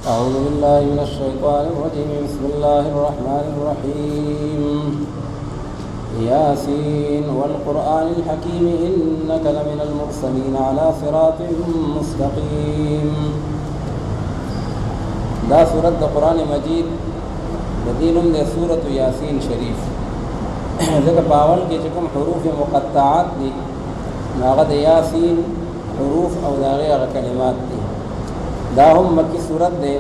أعوذ بالله من الشيطان الرجيم بسم الله الرحمن الرحيم ياسين والقرآن الحكيم إنك لمن المرسلين على صراط مستقيم. دا سورة دا قرآن مجید بدینم دے سورة یاسین شریف ذکر باول کے چکم حروف مقطعات دی ناغد یاسین حروف او داغی اغا کلمات دی. دا هم مکی صورت دے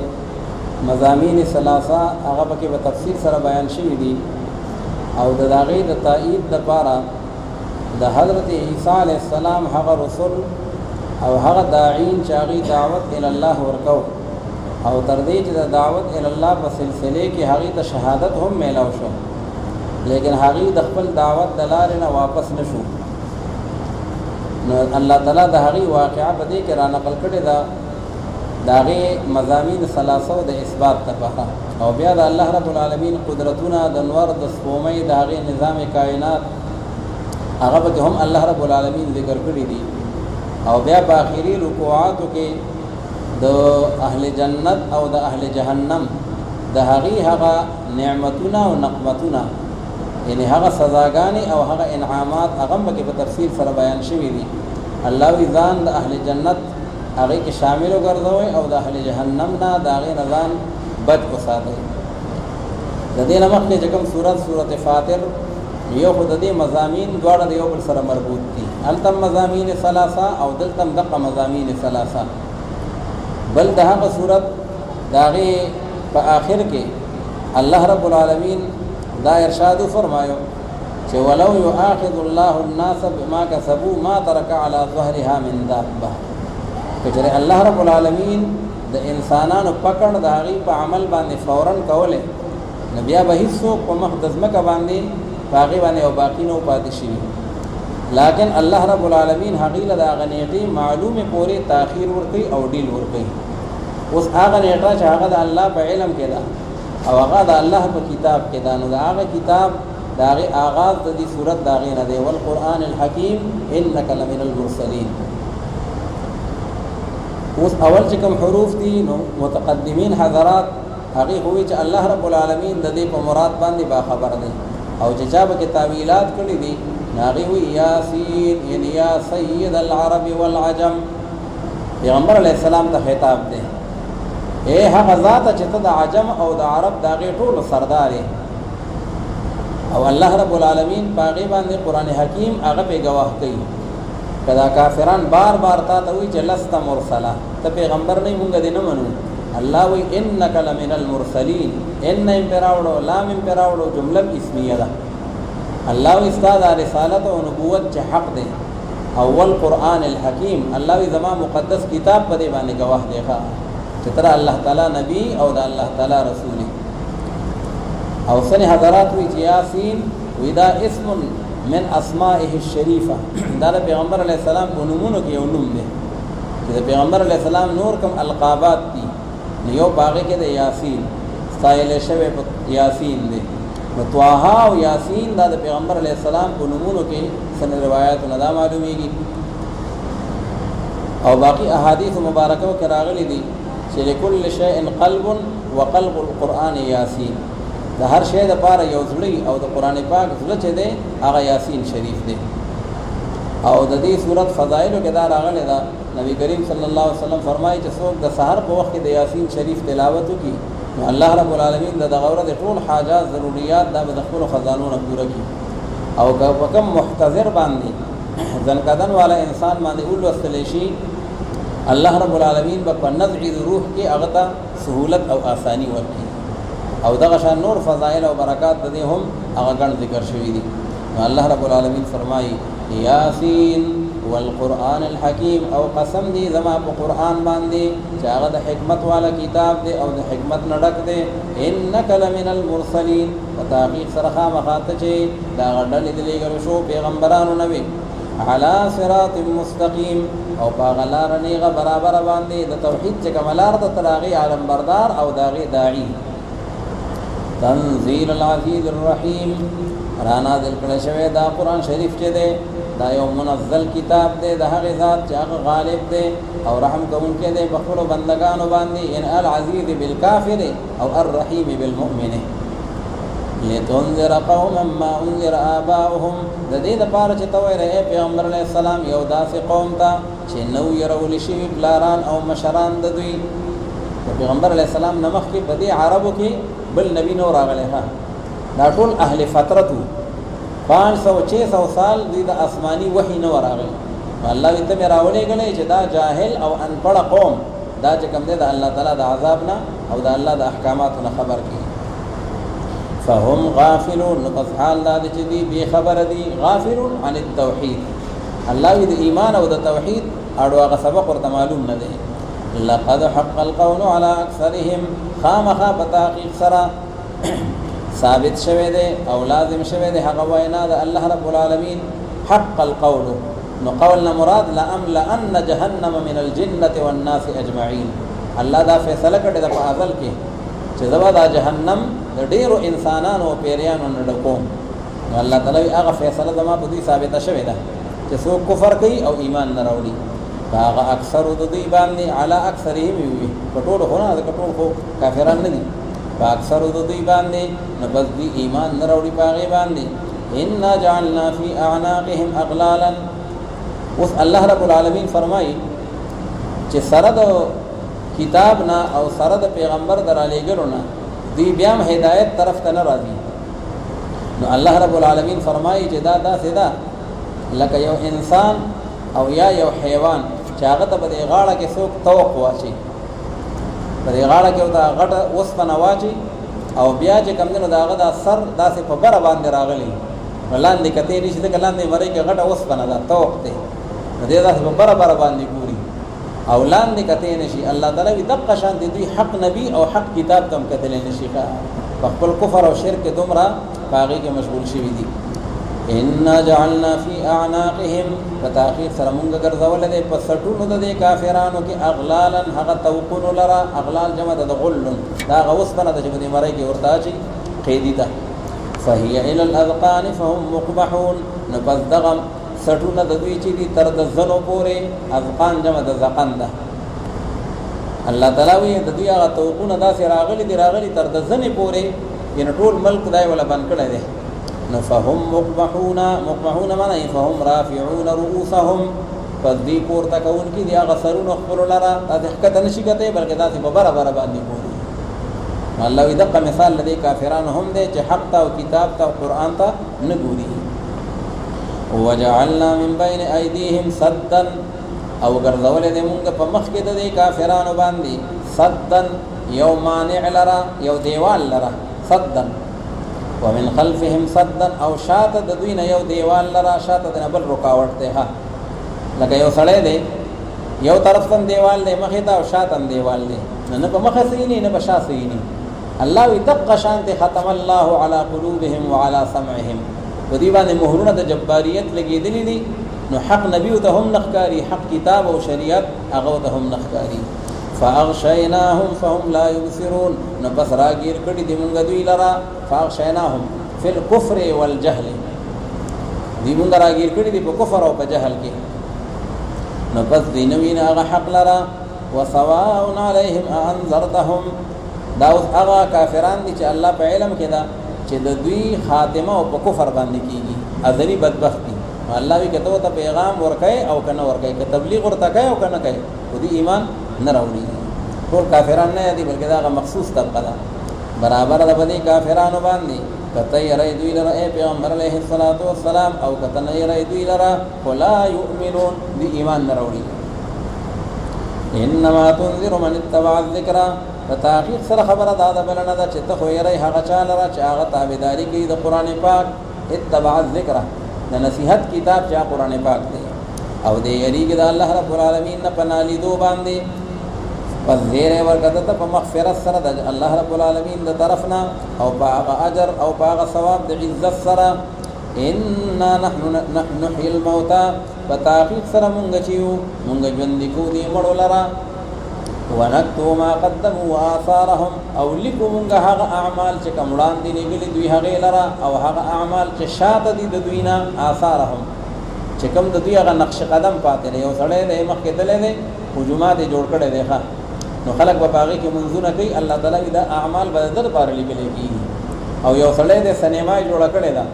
مضامین ثلاثہ اغا بکی بتفسیر سر بیان شوی دی او داغی دا تائید دا پارا دا حضرت عیسیٰ علیہ السلام حق رسول او حق داعین چاگی دعوت الاللہ ورکو او تردیج دا دعوت الاللہ بسلسلے کی حقی دا شہادت هم میلاو شو لیکن حقی دا خپل دعوت دلارنا واپس نشو. اللہ تعالیٰ دا حقی واقعہ بدے کے را نقل کردے دا داغی مضامین ثلاثہ دا اثبات تپاہا او بیا دا اللہ رب العالمین قدرتنا دنور دا سپومی داغی نظام کائنات اغب کہ ہم اللہ رب العالمین ذکر کری دی او بیا باخری رکوعاتو کے دا اہل جنت او دا اہل جہنم دا حقی حقا نعمتنا و نقمتنا یعنی حقا سزاگانی او حقا انعامات اغم بکی بتفسیر سر بیان شوی دی. اللہ ویزان دا اہل جنت آگے کے شامل گردوئے او دا اہل جہنم نا دا آگے نظام بچ کو ساتھے. ددی نمک کے جکم صورت فاتر یو خود دی مضامین دوڑا دیو پر سر مربوط تھی. التم مضامین ثلاثہ او دلتم دقا مضامین ثلاثہ بل دہا کا صورت داغے پا آخر کے اللہ رب العالمین دا ارشاد فرمایو کہ ولو یؤاخذ اللہ الناس بما کسبوا ما ترک علی ظہرها من دابہ کہ جرے اللہ رب العالمین دا انسانان پکڑ دا غی پا عمل باندے فوراً کولے نبیا بحثو پا مخدزمکا باندے باقی باندے و باقی نو پاتشی لیکن اللہ رب العالمین حقیل دا غنیقی معلوم پورے تاخیر ورکی او ڈیل ورکی اس آغا نیٹا چاہا دا اللہ پا علم کے دا او آغا دا اللہ پا کتاب کے دا نو دا آغا کتاب دا آغی آغاز دا دی صورت دا غی ندے والقرآن الحکیم انکا لمن المرسلین. اس اول چکم حروف دی نو متقدمین حضرات حقی ہوئی چا اللہ رب العالمین دا دے پا مراد باندی باخبر دے او چچا با کتابیلات کردی دی ناغی ہوئی یاسین یعنی یا سید العرب والعجم پیغمبر علیہ السلام دا خطاب دے اے حق ذات چتا دا عجم او دا عرب دا غی طول سردارے او اللہ رب العالمین پاغی باندے قرآن حکیم آغا پہ گواہ کئی کدا کافران بار بار تا توی چا لست مرسلا تا پیغمبر نہیں مونگا دی نمانو اللہ وی انکا لمن المرسلین ان امپراوڑو لام امپراوڑو جملب اسمیہ دا اللہ وی استاد رسالت و نبوت چا حق دے اول قرآن الحکیم اللہ وی زمان مقدس کتاب پا دے بانے گواہ دیکھا چترا اللہ تعالی نبی او دا اللہ تعالی رسولی او سن حضرات وی یاسین وی دا اسم من اسمائه الشریفہ دا پیغمبر علیہ السلام کو نمونو کی نم دے کہ پیغمبر علیہ السلام نور کم القابات دی نیو باغے کے دے یاسین ستائل شوے یاسین دے متواہا و یاسین دا پیغمبر علیہ السلام کو نمونو کی سن روایات ندا معلومی گی او باقی احادیث مبارکہ کے راغلی دی کہ لکل شیء قلب وقلب القرآن یاسین دا ہر شے دا پارا یو زلی او دا قرآن پاک زلچ دے آغا یاسین شریف دے او دا دی صورت فضائلو کے دار آغلے دا نبی کریم صلی اللہ علیہ وسلم فرمائی چا سوک دا سہر پا وقت دا یاسین شریف تلاوتو کی اللہ رب العالمین دا غورت طول حاجات ضروریات دا بدخل و خزانون پورا کی او کم محتضر باندی زنکدن والا انسان باندی اول وستلیشی اللہ رب العالمین با نزع روح کی اغتا سہولت او آسانی ورکی او دغشان نور فضائل و برکات دے ہم اغگن ذکر شوی دی. اللہ رب العالمین فرمائی یاسین والقرآن الحکیم او قسم دی زما پا قرآن باندے چاگا دا حکمت والا کتاب دے او دا حکمت نڈک دے انکا لمن المرسلین و تاقیق سرخا مخاتچے دا غردل دلی گرشو پیغمبرانو نبی علی صراط مستقیم او پاغلار نیغا برابر باندے دا توحید چکملار دا تراغی عالم بردار او داغی داعی تنزیل العزیز الرحیم رانا دل کڑے شوے دا قرآن شریف چے دے دا یو منزل کتاب دی د هغې ذات چې هغه غالب دی او رحم کوونکی دی په خپلو بندګانو باندې ان العزیز بالکافر او الرحیم بالمؤمن لتنذر قوما ما انذر آباؤهم د دې دپاره چې ته وایې پیغمبر علیه السلام یو داسې قوم ته چې نو یې شوي پلاران او مشران د دوی د پیغمبر علیه السلام نه مخکې په دې عربو کې بل نبی نو راغلی دا ټول اهل فترت 500-600 سال دوی د آسماني وحي نه راغلی الله وی ته مې راولېږلی چې دا جاهل او انپړه قوم دا چې کوم دی د الله تعالی د عذاب نه او د الله د احکاماتو نه خبر کړي فهم غافلون نو پس حال دا دی چې دوی بې خبره دي غافلون عن التوحید الله وی د ایمان او د توحید اړو هغه سبق ورته معلوم نه دی لقد حق القول على اکثرهم خامخا په تحقیق سره ثابت شوه دی او لازم شوه دی هغه وینا د الله رب العالمین حق القول نو قولنا مراد لأملأن جهنم من الجنة والناس اجمعین الله دا فیصله کړی د په ازل کې چې زما دا جهنم د ډیرو انسانانو او پیریانو نه ډکوم الله تعالی هغه فیصله زما په دې ثابته شوه ده چې څوک کفر کوي او ایمان نه راوړي هغه اکثر د دوی باندې علی اکثرهم وي کټول خو نه کټول خو کافران نه دي اکثر د دوی باندې نو بس دوی ایمان نه راوړي پاغه باندې ان جعلنا فی اعناقهم اغلالا اوس الله رب العالمین فرمایي چې سره د کتاب نه او سره د پیغمبر درالېګلو نه دوی بیا هم هدایت طرف ته نه راځي نو الله رب العالمین فرمایي چې دا داسې ده لکه یو انسان او یا یو حیوان چې هغه ته په دې غاړه کې څوک توق واچي په دې غاړه کې دا غټه اوسپنه واچي او بیا چې کوم دی نو د هغه دا سر داسې په بره باندې راغلی لاندې کتې نشي ځکه لاندې مرۍ کې غټه اوسپنه ده توق دی نو دې داسې په بره باندې ګوري او لاندې کتې نشي الله تعالی وي دقه شان دي دوی حق نبی او حق کتاب ته هم کتلی نشي په خپل کفر او شرک دومره په هغې کې مشغول شوي دي انا جعلنا فی اعناقهم فتاخیر سره مونږ ګرځول دي په سټونو د کافرانو کې اغلالا هغه توقون لرا اغلال جمع د غل دا غوس بنه د جمع مړی کې ورته چی قیدی ده فهي الى الاذقان فهم مقبحون نبذغم سټونه د دوی چې دي تر د زنو پورې اذقان جمع د زقن ده الله تعالی وی د دوی هغه توقون داسې راغلي تر د زنې پورې ینه ټول ملک دای ولا بن کړی دی فهم مقبحون معنی فهم رافعون رؤوسهم فذي پورته کون کی دی هغه سرونه خپل لرا د حقیقت نشي کته بلکې داسې په برابر باندې کوي الله وی دغه مثال لدی کافرانو هم دی چې حق ته او کتاب ته او قران ته نه ګوري وجعلنا من بين ايديهم سدا او ګرځول دې موږ په مخ کې د کافرانو باندې سدا یو مانع لرا یو دیوال لرا سدا ومن خلفهم صدا او شات د دوی نه یو دیوال لرا شات د بل رکاوټ ته ها لکه یو سړی دی یو طرف ته دیوال دی مخې ته او شات هم دیوال دی نه په مخه سینې نه په شا سینې الله وی دقه شانت ختم الله على قلوبهم وعلى سمعهم ودی باندې مهرونه د جباریت لګېدلې دي نو حق نبی ته هم نخکاری حق کتاب او شریعت هغه ته هم نخکاری فاغشيناهم فهم لا يبصرون نبص راگیر کړي دی مونږ دوی لرا فاغشيناهم فی الكفر والجهل دی مونږ راگیر کړي دی په کفر او په جهل کې نبص دینوین هغه حق لرا وسواء عليهم انذرتهم دا اوس هغه کافران دي چې الله په علم کې دا چې د دوی خاتمه او په کفر باندې کیږي ازلی بدبختی الله وی کته ته پیغام ورکای او کنه ورکای ک تبلیغ ورته کوي او کنه کوي ودي ایمان نه راوړي ټول کافرانو نه دي بلکې دا مخصوص طبقه ده برابر ده باندې کافرانو باندې کته یې دوی لره پیغمبر علیه الصلاۃ والسلام او کته نه یې دوی لره ولا یؤمنون دي ایمان نه راوړي انما تنذر من اتبع الذکر فتحقیق سره خبره دا بلنه ده چې ته خو یې هغه چا لره چې هغه تابعداري کوي د قران پاک اتبع الذکر د نصیحت کتاب چې قران پاک دی او دې یریږي د الله رب العالمین نه پنالي دو باندې پس زیر ورکړه ته په مغفرت سره د الله رب العالمین د طرفنا او په اجر او په ثواب د عزت سره ان نحن نحيي الموتى فتحقیق سره مونږ چیو مونږ ژوند کو دي مړو لرا ونكتب ما قدموا واثارهم او لكم هغه اعمال چې کومړان دي لګلي دوی هغه لرا او هغه اعمال چې شاته دي د دوینا آثارهم چې کوم د دوی هغه نقش قدم پاتې دی یو سړی دی مخکې تللی دی هجومات یې جوړ کړی دی ښه نو خلک به په هغې کې منځونه کوي الله تعالی دا اعمال به د ده دپاره لیکلی کېږي او یو سړی دی سینما یې جوړه کړې ده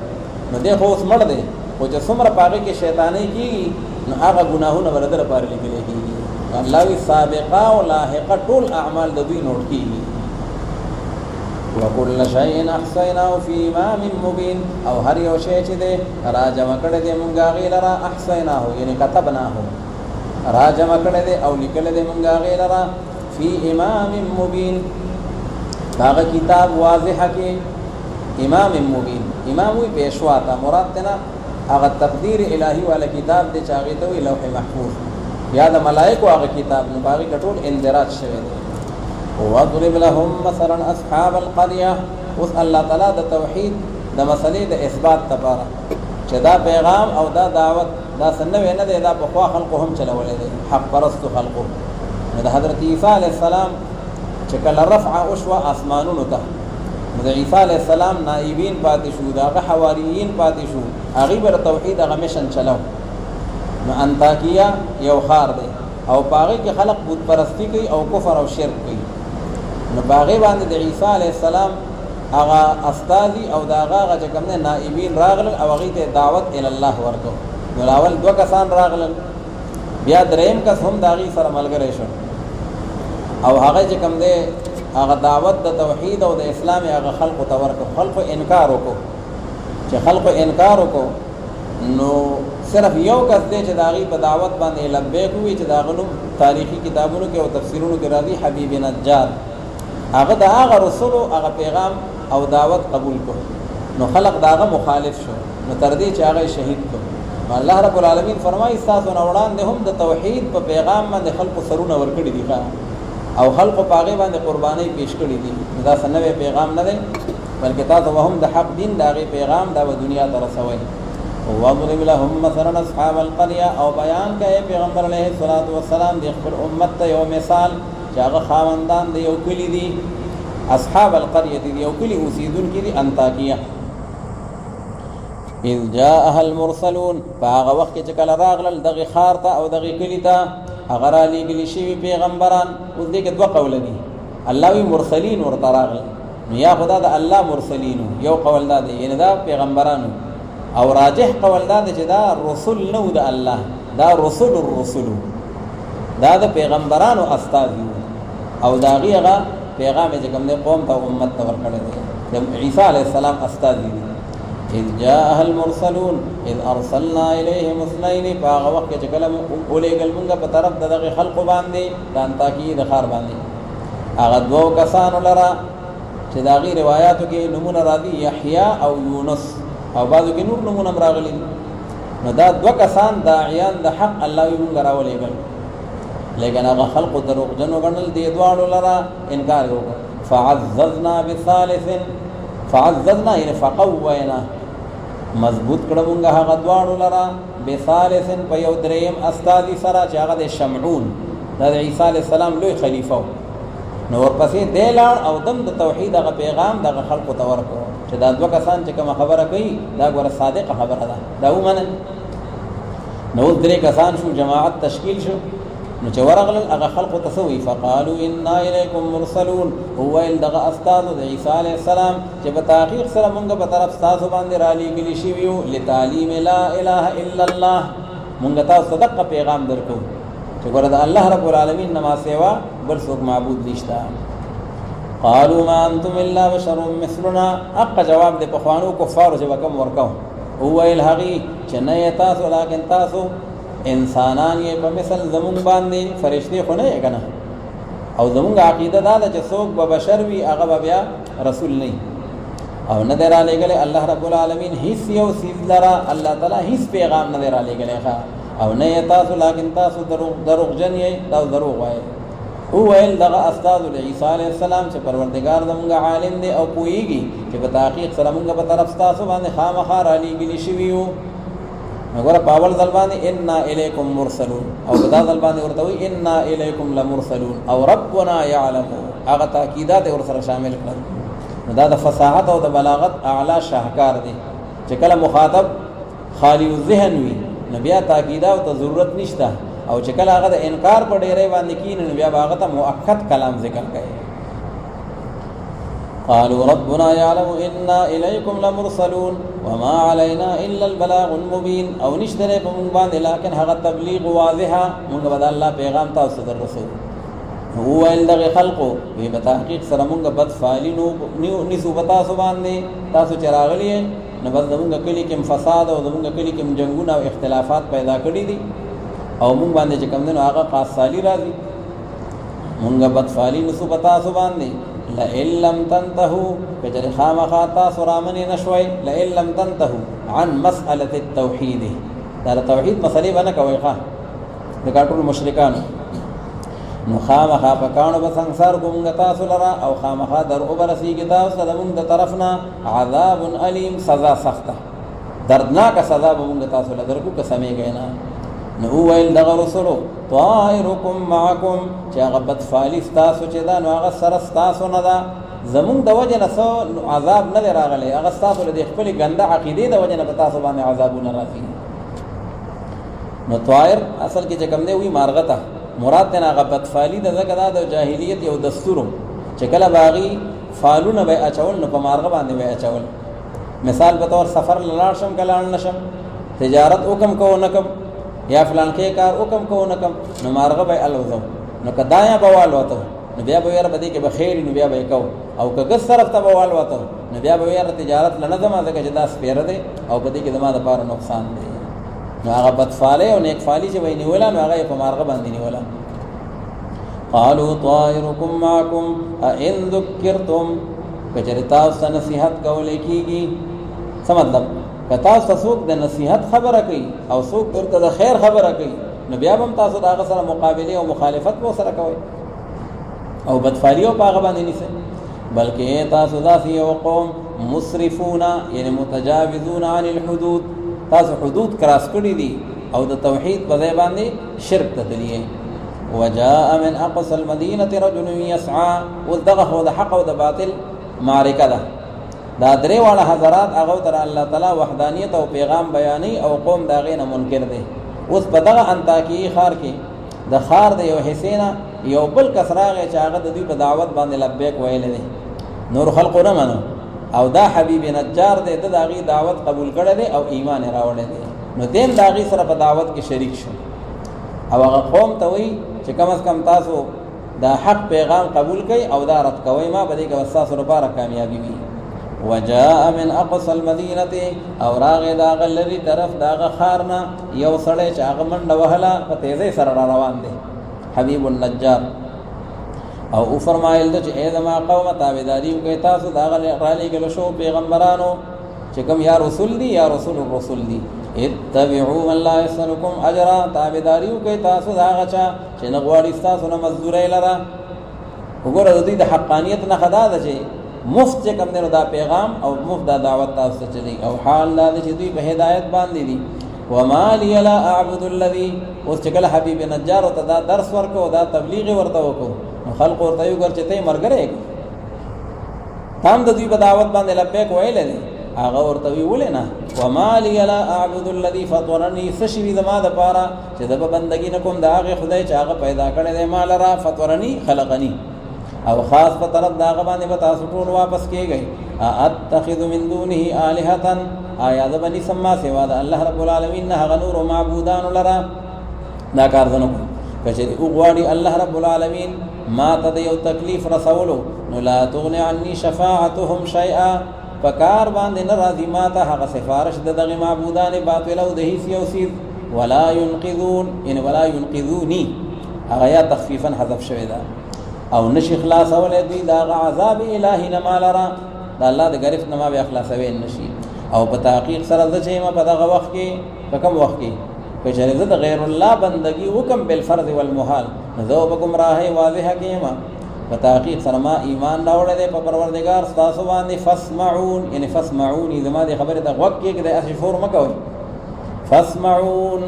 نو دی خو اوس مړ دی خو چې څومره په هغې کې شیطانۍ کېږي نو هغه ګناهونه به د ده دپاره لیکلی کېږي الله وی سابقه او لاحقه ټول اعمال د دوی نوٹ کېږي وكل شيء احصيناه في امام مبين او هر یو شی چې دی راجمع کړی دی مونږ هغې لره احصیناه یعنی کتبناه راجمع کړی دی او لیکلی دی مونږ هغې لره فی امام مبین هغه کتاب واضحه کې امام مبین امام وی پیشوا ته مراد دی نه هغه تقدیر الهي والا کتاب دی چې هغې ته وی لوح محفوظ یا د ملائکو هغه کتاب نو په هغې کې ټول اندراج شوی دی وَاضْرِبْ لَهُمْ مَثَلًا أَصْحَابَ الْقَرْيَةِ اوس الله تعالی د توحید د مسلې د اثبات لپاره چې دا پیغام او دا دعوت دا څه نوی نه دی دا پخوا خلقو هم چلولی دی حق پرستو خلقو نو د حضرت عیسی علیه السلام چې کله رفع وشوه اسمانونو ته نو د عیسی علیه السلام نائبین پاتې شو د هغه حواریین پاتې شو هغوی به د توحید هغه مشن چلو نو انطاکیه یو ښار دی او په هغې کې خلق بت پرستی کوي او کفر او شرک کوي نو په هغې باندې د عیسی علیه السلام هغه استازي او د هغه چې کوم دی نائبین راغلل او هغوی ته دعوت الله ورکړو نو اول 2 کسان راغلل بیا دریم کس هم د هغې سره ملګری شو او هغه چې کوم دی هغه دعوت د توحید او د اسلام هغه خلقو ته ورکړو خلقو انکار وکړو چې خلقو انکار وکړو نو صرف یو کس دی چې د هغې په دعوت باندې لبیک ووي چې د هغه نوم تاریخي کتابونو کې او تفسیرونو کې راځي حبیب نجار هغه د هغه رسولو هغه پیغام او دعوت قبول کړو نو خلق د هغه مخالف شو نو تر دې چې هغه شهید کړو الله رب العالمین فرمایي ستاسو نه وړاندې هم د توحید په پیغام باندې خلقو سرونه ورکړي دي او خلقو په هغې باندې قربانۍ پیش کړي دي نو دا څه نوی پیغام نه دی بلکې تاسو به هم د حق دین د هغې پیغام دا به دنیا ته رسوئ وَاضْرِبْ لَهُمْ مَثَلًا أَصْحَابَ الْقَرْيَةِ او بیان کوي پیغمبر علیه الصلاة والسلام د خپل امت ته یو مثال چې هغه خاوندان د یو کلي دي اصحاب القرية دي یو کلي اوسیدونکي دي انطاکیه اذ جاءها المرسلون په هغه وخت کې چې کله راغلل دغې ښار ته او دغې کلي ته هغه رالیږلي شوي پیغمبران اوس دې کې 2 قوله دي الله وی مرسلین ورته راغلل نو یا خدا د الله مرسلینو یو قول دا دی یعنی دا پیغمبرانو او راجح قول دا چې دا رسول نو د الله دا رسول الرسول دا د پیغمبرانو استازي او دا هغه پیغام چې کوم د قوم ته امت ته ورکړی دی د عیسی علیه السلام استازي دي اذ جاءها المرسلون اذ ارسلنا اليهم اثنين فهغه وخت چې کله ولېږل مونږ په طرف د دغه خلقو باندې د انطاکیې د ښار باندې هغه 2 کسانو لره چې د هغې روایاتو کې نومونه راځي یحیی او یونس او بعضو کې نور نمونه هم راغلي نو دا 2 کسان داعیان د حق الله وی مونږ راولېږل لیکن هغه خلقو دروغجن وګڼل دې دواړو لره انکار وکړ فعززنا بثالث فعززنا یعنې فقوینا مضبوط کړه مونږ هغه دواړو لره بثالث په یو دریم استازي سره چې هغه د شمعون دا د عیسی علیه السلام لوی خلیفه نو ورپسې دی لاړ او دم د توحید هغه پیغام دغه خلقو ته ورکړو چې دا 2 کسان چې کومه خبره کوي دا ګوره صادقه خبره ده دا ومنل نو اوس 3 کسان شو جماعت تشکیل شو نو چې ورغلل هغه خلقو ته څه وایي فقالوا انا الیکم مرسلون وویل دغه استازو د عیسی علیه السلام چې په تحقیق سره مونږ په طرف ستاسو باندې رالیږلي شوي یو لتعلیم لا اله الا الله مونږ تاسو ته دغه پیغام درکو چې ګوره د الله رب العالمین نه ما سوا بل څوک معبود نشته قالوا ما انتم الا بشر مثلنا حق جواب د پخوانو کفارو چې وکم ورکو وویل هغې چې نه یې تاسو لیکن تاسو انسانان یې په مثل زمونږ باندې فرشتې خو نه یې که نه او زمونږ عقیده دا ده چې څوک به بشر وي هغه به بیا رسول نه او نه دی رالیږلی الله رب العالمین هیڅ یو څیز لره الله تعالی هیڅ پیغام نه دی رالیږلی او نه یې تاسو لیکن تاسو دروغجن یې دا دروغ وایئ وویل دغه استازو د عیسی علیه السلام چې پروردګار زمونږ عالم دی او پوهېږي چې په تحقیق سره مونږ په طرف ستاسو باندې خامخا رالیږلي شوي یو نو ګوره په اول ځل باندې انا الیکم مرسلون او په دا ځل باندې ورته وایي انا الیکم لمرسلون او ربنا یعلم هغه تاکیدات یې ورسره شامل کړل نو دا د فصاحت او د بلاغت اعلی شاهکار دی چې کله مخاطب خالی الذهن وي نو بیا تاکیدا او ته ضرورت نشته او چې کله هغه د انکار په ډیره باندې کین نو بیا هغه ته مؤکد کلام ذکر کوي قالوا ربنا يعلم إنا إليكم لمرسلون وما علينا إلا البلاغ المبين او نشتره په مونږ باندې لکن هغه تبلیغ واضحه مونږ به الله پیغام تاسو ته رسول هو الذي خلقو وی په تحقیق سره مونږ بد فالینو نسو بتا سو باندې تاسو چراغلی نه بس مونږ کلی کې فساد او مونږ کلی کې جنگونه او اختلافات پیدا کړی دي او مونږ باندې چې کوم دنو هغه قاصالی راځي مونږ بد فالینو سو بتا سو باندې لئن لم تنتهوا کجر خامخاتا سرامن نشوي لئن لم تنتهوا عن مسألة التوحيد دا توحید مسئله باندې کوي ښا د ټول مشرکان نو خامخا پکانو به ਸੰسار کومګه تاسو لرا او خامخا در اوبرسیږي تاسو زمونږ د طرفنا عذاب الیم سزا سخته دردناک سزا به موږ تاسو لدرکو قسمه غینا نو ویل دغه رسولو طائرکم معکم چې هغه بد فالس تاسو چې دا نو هغه سره تاسو نه دا زمونږ د وجه نه عذاب نه راغلی هغه تاسو له خپل ګنده عقیده د وجه نه تاسو باندې عذابونه راځي نو طائر اصل کې چې کوم دی وی مارغته مراد نه هغه بد فالی د زګدا د جاهلیت یو دستور چې کله باغی فالونه به اچول نو په مارغه باندې به اچول مثال په تور سفر لاړ شم کلاړ نشم تجارت وکم کو نکم یا فلان کې کار وکم کو نکم نو مارغه به الوزم نو کدایا بوال وته نو بیا به ور بدی کې به خیر نو بیا به کو او کګس طرف ته بوال وته نو بیا به ور تجارت لنه زما دغه جدا سپیر دی او بدی کې زما د پاره نقصان دی نو هغه بد فاله او نیک فالی چې ویني ولا نو هغه په مارغه باندې نیولا قالوا طائركم معكم ان ذكرتم کچرتا نصیحت کولې کیږي څه مطلب کتا څوک د نصیحت خبره کوي او څوک ورته د خیر خبره کوي نو بیا هم تاسو دا سره مقابله او مخالفت وو سره کوي او بدفالیو پاغه باندې نيسه بلکې تاسو ذاتی او قوم مسرفون یعنی متجاوزون عن الحدود تاسو حدود کراس کړی دي او د توحید په ځای باندې شرک تدلیه وجاء من اقصى المدينه رجل يسعى وذغه د حق او د باطل معرکه ده دا درې واړه حضرات هغه تر الله تعالی وحدانیت او پیغام بیانې او قوم دا غینه منکر دي اوس په دغه انتاکی خار کې د خار د یو حسینا یو بل کسراغه چې هغه د دوی په دعوت باندې لبیک ویل دي نور خلق نه منو او دا حبیب نجار دې د داغي دعوت قبول کړي دي او ایمان راوړي دي نو دیم داغي سره په دعوت کې شریک شو او هغه قوم ته وی چې کم از کم تاسو دا حق پیغام قبول کړئ او دا رد کوئ ما بده کې وساسو لپاره کامیابی وي وجاء من اقصى المدينه او راغه دا غلری طرف دا خارنا یو سړی چې هغه منډه وهلا په تیزه سره روان دي حبیب النجار او فرمایل چې اے زما قوم تابعداري کوي تاسو دا غلي ګل شو پیغمبرانو چې کوم یا رسول دي یا رسول الرسول دي اتبعوا من لا يسألكم اجرا تابعداري کوي تاسو دا غچا چې نغواړي تاسو نه مزدوري لره وګوره د دې د حقانيت نه خدا ده چې مفت چې کوم دا پیغام او مفت دا دعوت تاسو چلی او حال دا چې دوی په هدایت باندې دي وما لي لا اعبد الذي واستقل حبيب نجار او دا درس ورکو دا تبلیغ ورته وکړو خلق ورته یو ګر چې ته مرګره تام د دوی په دعوت باندې لبیک ویل دي هغه ورته ویل نه وما لي لا اعبد الذي فطرني فشوي زما د پاره چې د بندګی نه کوم دا هغه خدای چې هغه پیدا کړی دی مال را فطرني خلقني او خاص په طرف داغه باندې به تاسو ټول واپس کیږئ اتخذ من دونه الهه آیا د بني سما سوا د الله رب العالمین نه غنور معبودان لرا دا کار زنه کچې وګواړي الله رب العالمین ما ته یو تکلیف رسولو نو لا تغني عني شفاعتهم شيئا فکار باندې ناراضی ما ته هغه سفارش دغه معبودان باطل او د هیڅ یو سیز ولا ينقذون ان ولا ينقذوني هغه یا تخفیفا حذف شوی دا او نشي خلاص اول دی دا عذاب الهی نه مالرا دا الله د غریب نه ما به اخلاص وین نشي او په تحقیق سره د چې ما په دغه وخت کې په کوم وخت کې په شریعت د غیر الله بندگی حکم بالفرض والمحال ذو بگمراه واضح کیما په تحقیق سره ما ایمان راوړل په پروردگار تاسو باندې فاسمعون یعنی فاسمعون زما د خبره د وخت کې د اسی فور مکوي فاسمعون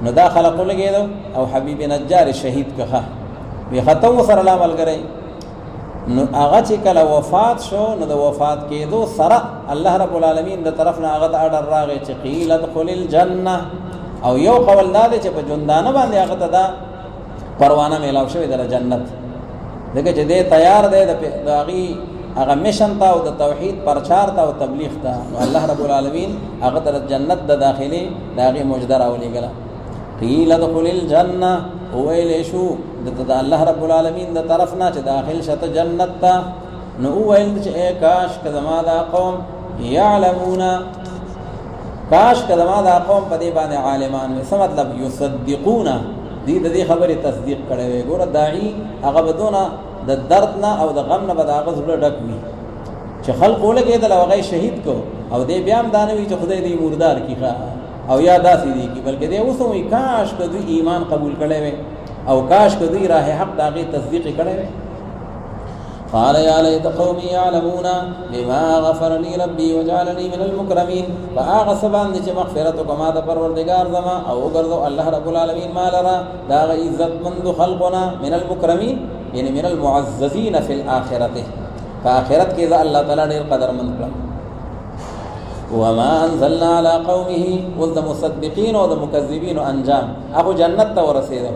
نو دا خلق لګیدو او حبیب نجار شهید کخه وی ختم سره عمل کوي نو هغه چې کله وفات شو نو د وفات کېدو سره الله رب العالمین د طرف نه هغه د اډر راغی چې قیل ادخل الجنه او یو قول دا دی چې په ژوندانه باندې هغه ته دا پروانه میلاو شوې ده جنت دغه چې دی تیار دی د هغه مشن ته او د توحید پرچار ته او تبلیغ ته نو الله رب العالمین هغه ته جنت د داخلي د هغې مجده راولېږله قیل ادخل الجنه وویل شو د الله رب العالمین د طرف نه چې داخل شته جنت ته نو وویل چې ای کاش که زما دا قوم یعلمون کاش که زما دا قوم په دې باندې عالمان وي څه مطلب یصدقون دې د دې خبرې تصدیق کړی وی ګوره داعي هغه به دونه د درد نه او د غم نه به د هغه زړه ډک وي چې خلق ولګېدل او هغه شهید کو او دې بیا هم دا نه وي چې خدای دې مردار کړي او یا داسې دي کی بلکې دې اوس وایي کاش که دوی ایمان قبول کړی وی او کاش که دوی راه حق د هغې تصدیق کړی وی قال يا ليت قومي يعلمون بما غفر لي ربي وجعلني من المكرمين فآغا سبان دي چه مغفرتو کما دا پروردگار زما او گردو الله رب العالمین ما لرا دا عزت مند خلقنا من المكرمين يعني من المعززين في الآخرة فآخرت کی ذا اللہ تعالی دیر قدر مند کرم وما انزلنا على قومه وذ مصدقين وذ مكذبين انجام اخو جنت تا ورسیدو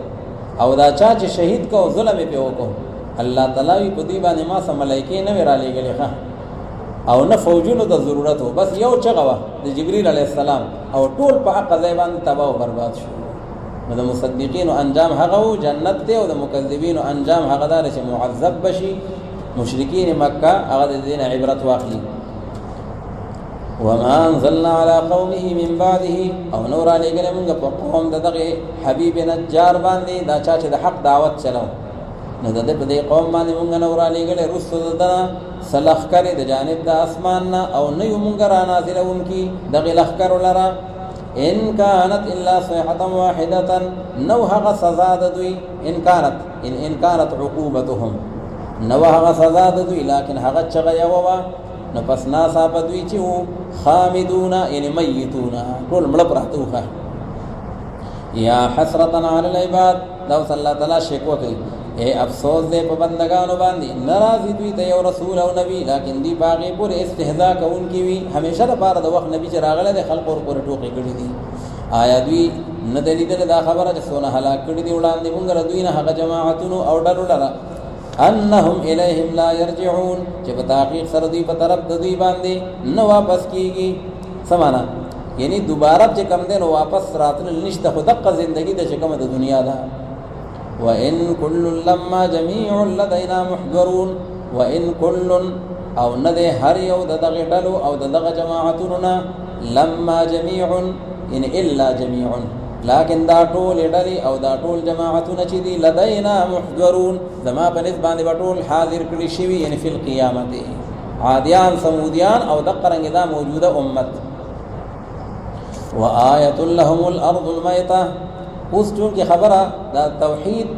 او دا چا چې شهید کو ظلم په وکړو الله تعالی په دې باندې ما سم ملائکه نه ورالې غلې ښه او نه فوجونو د ضرورت وو بس یو چغه د جبرئیل علیه السلام او ټول په حق ځای باندې تباہ او برباد شو نو د مصدقین انجام هغه وو جنت ته او د مکذبین انجام هغه دار چې معذب بشي مشرکین مکه هغه د دین عبرت واخلي وما انزلنا على قومه من بعده او نور علی غلې موږ په قوم دغه حبیب نجار باندې دا چا چې د حق دعوت چلو نو د دې په دې قوم باندې مونږ نه ورالې غلې رسول دنا سلخ کرے د جانب د اسمان نه او نه یو مونږ را نازلونکي د غلخ کر لرا ان كانت الا صيحه واحده نو هغه سزا د دوی ان كانت عقوبتهم نو هغه سزا د دوی لکن هغه چغه یو وا نو پس ناسا په دوی چې وو خامدون یعنی میتون ټول مړ پراته یا حسرتا علی العباد دا صلی الله تعالی شکوه کوي اے افسوس دے په بندگانو باندې ناراضي دوی ته یو رسول او نبی لیکن دی باغې پر استهزاء کوونکی وي همیشه لپاره د وخت نبی چې راغله د خلق اور پر ټوکې کړې دي آیا دوی نه دلیدل دا خبره چې څونه هلاک کړي دي وړاندې مونږ دوی نه هغه جماعتونو او ډلو لره انهم الیهم لا یرجعون چې په تحقیق سره دوی په طرف د دوی باندې نه واپس کیږي سمانا یعنی دوباره چې کم دین واپس راتل نشته خو دغه ژوندۍ د شکمه د دنیا ده وَإِن كُلٌّ لَمَّا جَمِيعٌ لَدَيْنَا مُحْضَرُونَ وَإِن كُلٌّ او ندے ہر یو دغه ډلو او دغه جماعتونو لما جميع ان الا جميع لكن دا ټول ډلې او دا ټول جماعتونه چې دي لدينا محضرون زما په نسبت باندې ټول حاضر کړي شي یعنی فی القیامت عادیان سمودیان او دغه رنګ دا موجوده امت وآیة لهم الارض المیتة اوس چون کې خبره دا توحید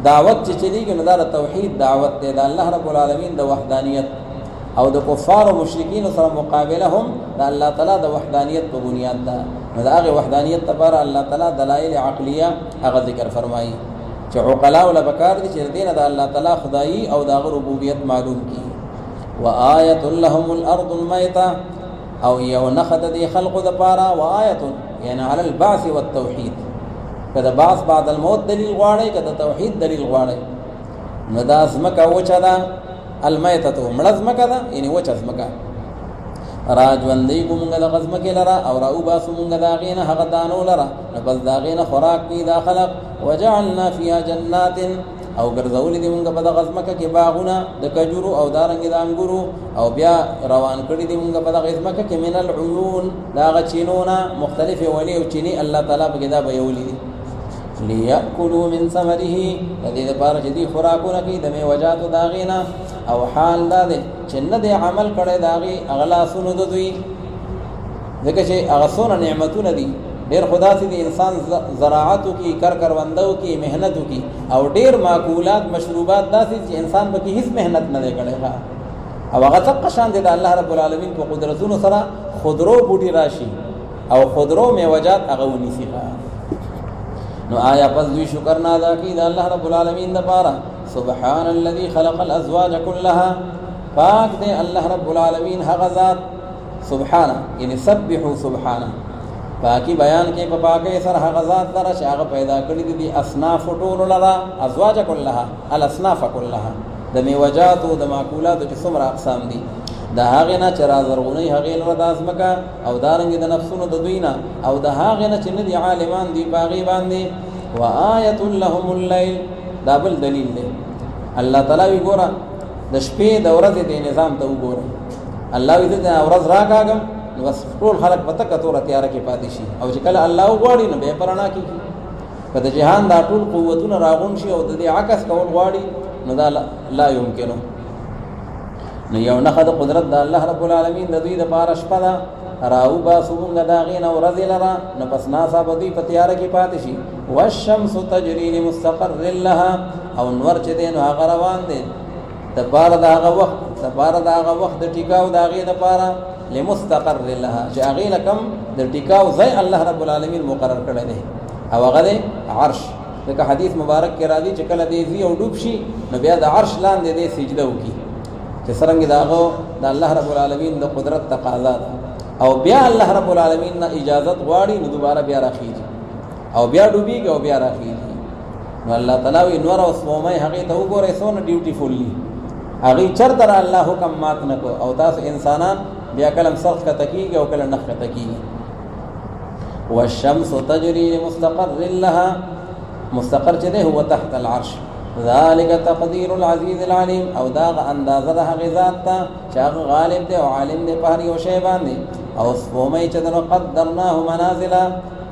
دعوت چې چلیږي نو دا توحید دعوت دی د الله رب العالمین د وحدانیت او د کفار او مشرکین سره مقابله هم د الله تعالی د وحدانیت په بنیاد ده نو دا هغه وحدانیت لپاره الله تعالی دلایل عقلیه هغه ذکر فرمایي چې عقلا او لبکار دي چې دین د الله تعالی خدایي او د ربوبیت معلوم کی وآیة لهم الارض المیتة او یو نخد دی خلق د پاره وآیة یعنی علی البعث والتوحید کدا بعث بعد الموت دلیل غواړي کدا توحید دلیل غواړي نو دا اسمکه وچا دا المیتة ملزمکه دا یعنی وچا اسمکه راجوندی کومګه د غزمکه لرا او راو باسو مونږه دا غینه هغه دانو لرا نو بس دا غینه خوراک کی دا خلق وجعلنا فيها جنات او ګرځولې دي مونږه په د غزمکه کې باغونه د کجورو او دارنګ د انګورو او بیا روان کړی دي مونږه په د غزمکه کې من العيون دا غچینونه مختلف ولی او چینی الله تعالی په دا بیولې دي ليأكلوا من ثمره الذي لپاره چې دي خوراکونه کوي د میوجات داغینا او حال دا دي چې نه دي عمل کړي داغي اغلا سونو د دوی ځکه چې هغه سونه نعمتونه دي ډېر خدا سي دي انسان زراعت کی کروندو کی مهنت کی او ډېر ماکولات مشروبات داسې چې انسان به هیڅ مهنت نه کړي او هغه څنګه شان دي د الله رب العالمین په قدرتونو سره خضرو بوټي راشي او خضرو میوجات هغه ونیسي نو آیا پس دوی شکر نه ادا کوي د الله رب العالمین لپاره سبحان الذي خلق الازواج كلها پاک دی الله رب العالمین هغه ذات سبحانه یعنی سبحوا سبحانه پاکی بیان کې په پاکه سره هغه ذات لره چې هغه پیدا کړی دي اصناف ټول لره ازواج كلها الاصناف كلها د میوجات او د ماکولات چې څومره اقسام دي د هغه نه چې رازرغونی هغه لره د ازمکه او دارنګ د نفسونو د دوی نه او د هغه نه چې نه دي عالمان دي باغی باندې وآیت لهم الليل دا بل دلیل دی الله تعالی وی ګوره د شپې د ورځې د نظام ته وګوره الله وی د ورځ راکاګم نو بس ټول خلق پته کتوره تیار کې پاتې شي او چې کله الله وغواړي نو به پرانا کیږي په د جهان دا ټول قوتونه راغون شي او د دې عکس کول غواړي نو دا لا يمكنه نو یو نه د قدرت د الله رب العالمین د دوی د پاره شپه دا راو با سومنګ دا غین او رضی لرا نو پس ناسا بدوی په تیار کې پاتې شي والشمس تجري لمستقر لها او نور چې دین هغه روان دي د پاره دا هغه وخت د پاره دا هغه وخت د ټیکاو دا غي د پاره لمستقر لها چې هغه لکم د ټیکاو ځای الله رب العالمین مقرر کړی دی او هغه عرش دغه حدیث مبارک کې راځي چې کله دې زی او ډوب شي نو بیا د عرش لاندې دې سجده وکي چې څنګه داغه د الله رب العالمین د قدرت تقاضا ده او بیا الله رب العالمین نه اجازت غواړي نو دوباره بیا راخیږي او بیا ډوبېږي او بیا راخیږي نو الله تعالی نور او سمومه هغه ته وګورئ سونه ډیوټیفوللی هغه چرته الله حکم مات نه کو او تاسو انسانان بیا کلم صرف کا تکیږي او کله نخ کا تکیږي والشمس تجري لمستقر لها مستقر چه ده هو تحت العرش ذلك تقدير العزيز العليم او داغ اندازه ده غذات تا چاغ غالب ده او عالم ده پهری او شی باندې او سپومې چې دنو قدرناه منازل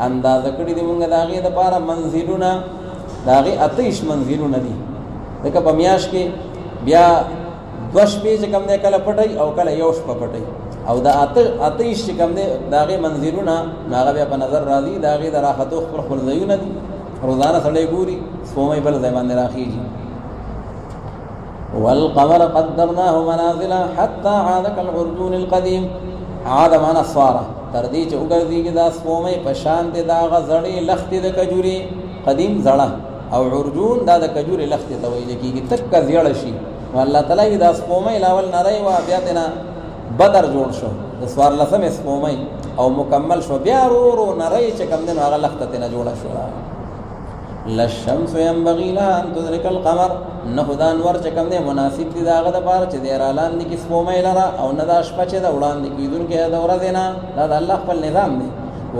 اندازه کړی دی مونږ داغه د پاره منزلونه داغه اتیش منزلونه دي دغه په میاش کې بیا دوش په چې کوم ده کله پټي او کله یوش په پټي او دا اتیش چې کوم ده داغه منزلونه هغه بیا په نظر راځي داغه د راحتو خپل ځایونه دي روزانه سړی ګوري سپومې بل ځای باندې راخیږي والقمر قدرناه منازل حتى عاد كالعرجون القديم عاد معنا صار تر دې چې وګرځيږي دا سپومې په شان دي دا غزړې لختې د کجوري قدیم زړه او عرجون دا د کجوري لختې ته ویل کېږي تک زیړ شي والله تعالی دا سپومې لاول نری وا بیا دنا بدر جوړ شو د سوار لسمه سپومې او مکمل شو بیا ورو نری چې کم دنو هغه لختې ته جوړه شو للشمس ينبغي لها ان تدرك القمر نخدا انور چې کوم دی مناسب دي داغه د بار چې د اعلان دي کې سپومې لرا او نه دا شپه چې دا وړاندې کیدون کې دا ورځ نه دا الله خپل نظام دی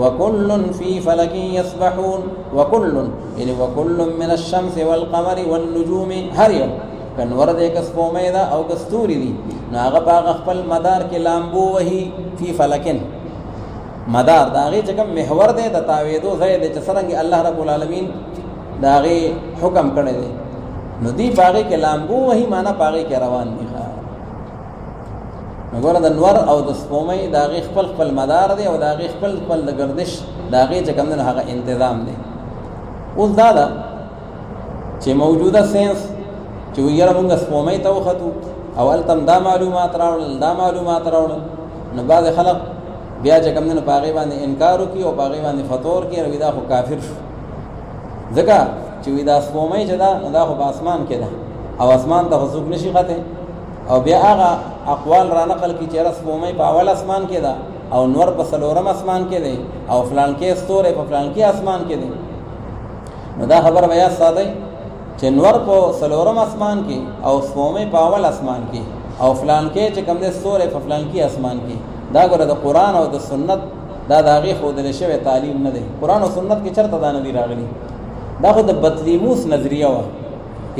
وكل في فلك يسبحون وكل يعني وكل من الشمس والقمر والنجوم هر یو کنور دې کې سپومې دا او کستوري دي ناغه باغ خپل مدار کې لامبو وهي في فلکن مدار داغه چې کوم محور دی د تاویدو ځای د څنګه الله رب العالمین داغه حکم کړی دی نو دی باغې کې لامبو وਹੀ معنا باغې کې روان دي وګوره د نور او د سپومې داغه خپل مدار دی او داغه خپل د گردش داغه چې کوم نه هغه تنظیم دی اوس دا چې موجوده ساينس چې ویره موږ سپومې ته وختو اول تم دا معلومات راوړل نو بعض خلک بیا چې کوم نه باغې باندې انکار وکي او باغې باندې فتور کوي رویدا خو کافر شو ځکه چې دا سپومې چې دا خو په اسمان کې ده او اسمان ته حضور نشي غته او بیا هغه اقوال را نقل کی چې سپومې په اول اسمان کې ده او نور په سلورم اسمان کې ده او فلان کې ستوره په فلان کې اسمان کې ده نو دا خبر بیا ساده چې نور په سلورم اسمان کې او سپومې په اول اسمان کې او فلان کې چې کوم ده ستوره په فلان کې اسمان کې دا ګوره د قران او د سنت دا داغي خو د شوی تعلیم نه دی قران او سنت کې چرته دا نه دی راغلی دا خو د بطلیموس نظریه و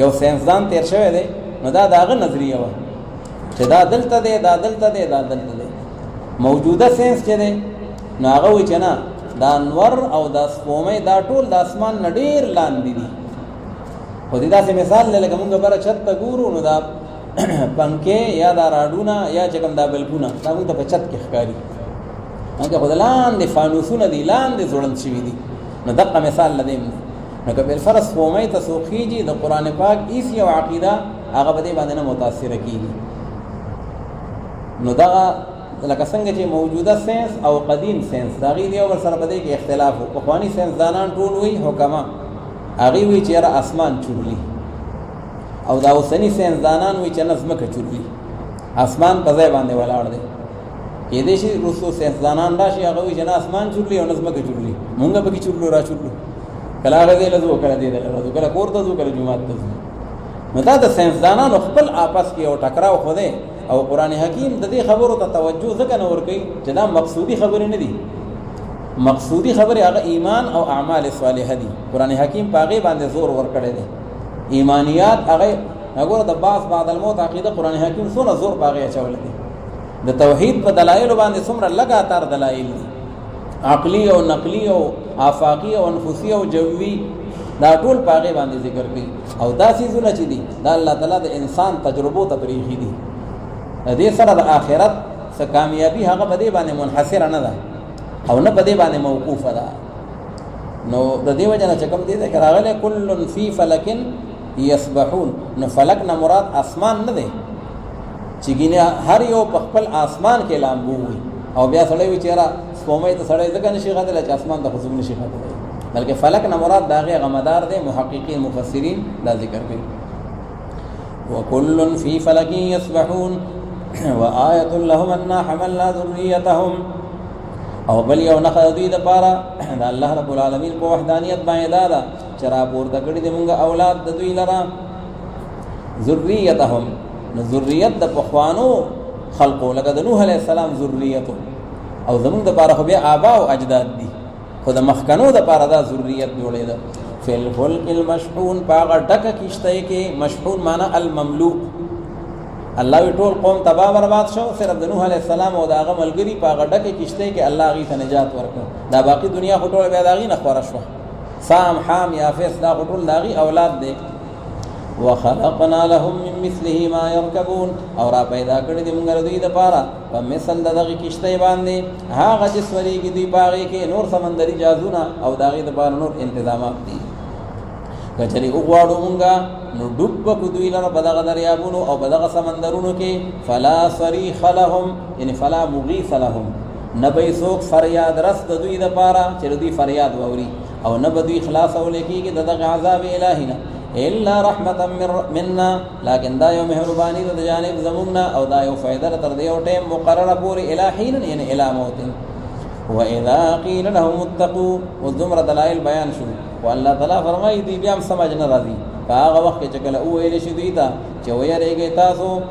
یو ساينسدان تیر شوی دی نو دا داغه نظریه و چې دا دلته دی موجوده ساينس چې دی نو هغه وی چې نه دا انور او دا سپومې دا ټول د اسمان نډیر لاندې دي خو دې داسې مثال لکه موږ بره چت ګورو نو دا پنکه یا دا راډونه یا چې کوم دا بلبونه دا موږ ته په چت کې ښکاری هغه خدلان دي فانوسونه دي لاندې ځوړند شوی دي نو دغه مثال لدیم نو کبل فرض سپومې ته سوخیږي د قران پاک ایسی او عقیده هغه به باندې نه متاثر کیږي نو دا لکه څنګه چې موجوده ساينس او قدیم ساينس دا غي دی او سره په دې کې اختلاف او قواني ساينس دانان ټول وی حکما هغه وی چې را اسمان چورلی او دا اوسنی ساينس دانان وی چې نظم کې چورلی اسمان په ځای باندې ولاړ دی کېدای شي وروستو ساینسدانان راشي هغه وایي چې نه اسمان چورلي او نه ځمکه چورلي مونږ به کې چورلو را چورلو کله هغه ځای له ځو کله دې له ځو کله کور ته ځو کله جومات ته ځو نو دا د ساینسدانانو خپل آپس کې یو ټکراو خو دی او قرآن حکیم د دې خبرو ته توجه ځکه نه ورکوي چې دا مقصودي خبرې نه دي مقصودي خبرې هغه ایمان او اعمال صالحه دي قرآن حکیم په هغې باندې زور ورکړی دی ایمانیات هغه وګوره د بعد الموت عقیده قرآن حکیم څونه زور په هغې اچولی دی د توحید په دلایلو باندې څومره لګاتار دلایل دي عقلی او نقلی او آفاقی او انفسی او جوی دا ټول په هغې باندې ذکر کوي او دا څیزونه چې دي دا الله تعالی د انسان تجربو ته پرېښي دي د دې سره د آخرت څه کامیابي هغه په دې باندې منحصره نه ده او نه په دې باندې موقوفه ده نو د دې وجه نه چې کوم دي ذکر راغلی کل فی فلک یسبحون نو فلک نه مراد اسمان نه دی چې ګینه هر یو په خپل اسمان کې لامبو وي او بیا سړی وي چې یاره سپومۍ ته سړی ځکه نشي ختلی چې اسمان ته خو څوک نشي ختلی بلکې فلک نه مراد د هغې هغه مدار دی محققین مفسرین دا ذکر کوي وکل فی فلک یسبحون وآیة لهم انا حملنا ذریتهم او بل یو نښه د دوی دپاره د الله رب العالمین په وحدانیت باندې دا ده چې راپورته کړي دي مونږ اولاد د دوی لره ذریتهم نو ذریت د پخوانو خلقو لکه د نوح علیه السلام ذریتو او زمونږ دپاره خو بیا آبا او اجداد دي خو د مخکنو دپاره دا ذریت جوړېده فی الفلک المشحون په هغه ډکه کښتۍ کې مشحون معنا المملوء الله وی ټول قوم تباه برباد شو صرف د نوح علیه السلام او د هغه ملګري په هغه ډکه کښتۍ کې الله هغې ته نجات ورکړ دا باقي دنیا خو ټوله بیا د هغې نه خوره شوه سام حام یافس دا خو ټول د هغې اولاد دی وخلقنا لهم من مثله ما يركبون او را پیدا کړی دي موږ دوی دپاره په مثل د دغې کښتۍ باندې هغه چې سورېږي دوی په هغې کې نور سمندري جهازونه او د هغې دپاره نور انتظامات دي که چېرې وغواړو مونږه نو ډوب به کړو دوی لره په دغه دریابونو او په دغه سمندرونو کې فلا صریخ لهم یعنې فلا مغیث لهم نه به یې څوک فریاد رس د دوی دپاره چې دوی فریاد واوري او نه به دوی خلاصولی کېږي د دغه عذاب الهي نه الا رحمتا منا لیکن دا یو مهرباني ده د جانب زمونږ نه او دا یو فایده ده تر دې یو ټیم مقرره پورې الی حین یعنې الی موت واذا قیل لهم اتقوا اوس دومره دلایل بیان شو و الله تعالی فرمایي دوی بیا هم سمجھ نه راځي په هغه وخت کې چې کله وویلی شي دوی ته چې ویرېږئ تاسو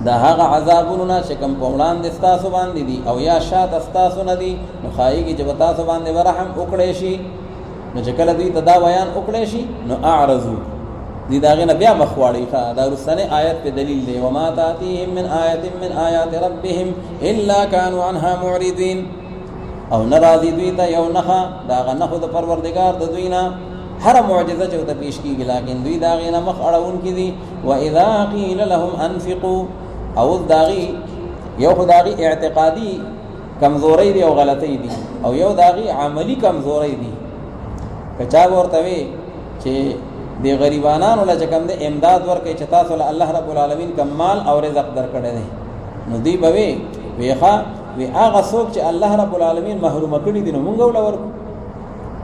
د هغه عذابونو نه چې کوم په وړاندې ستاسو باندې دي او یا شاته ستاسو نه دي نو ښایي چې به تاسو باندې به رحم وکړی شي نو چې کله دوی ته دا بیان وکړی شي نو اعرضو دوی د هغې نه بیا مخ واړوي دا وروستنی آیت پې دلیل دی وما تاتیهم من آیت من آیات ربهم الا كانوا عنها معرضین او نه راځي دوی ته یو نښه د هغه نښو د پروردګار د دوی نه هره معجزه چې ورته پیش کېږي لیکن دوی د هغې نه مخ اړوونکي دي واذا قیل لهم انفقوا او د هغې یو خو د هغې اعتقادي کمزورۍ دي او غلطۍ دي او یو د هغې عملي کمزورۍ دي که چا به ورته وی چې د غریبانانو له چې کوم دی امداد ورکوي چې تاسو له الله رب العالمین کم مال او رزق درکړی دی نو دوی به وی هغه څوک چې الله رب العالمین محرومه کړي دي نو مونږ وله ورکړو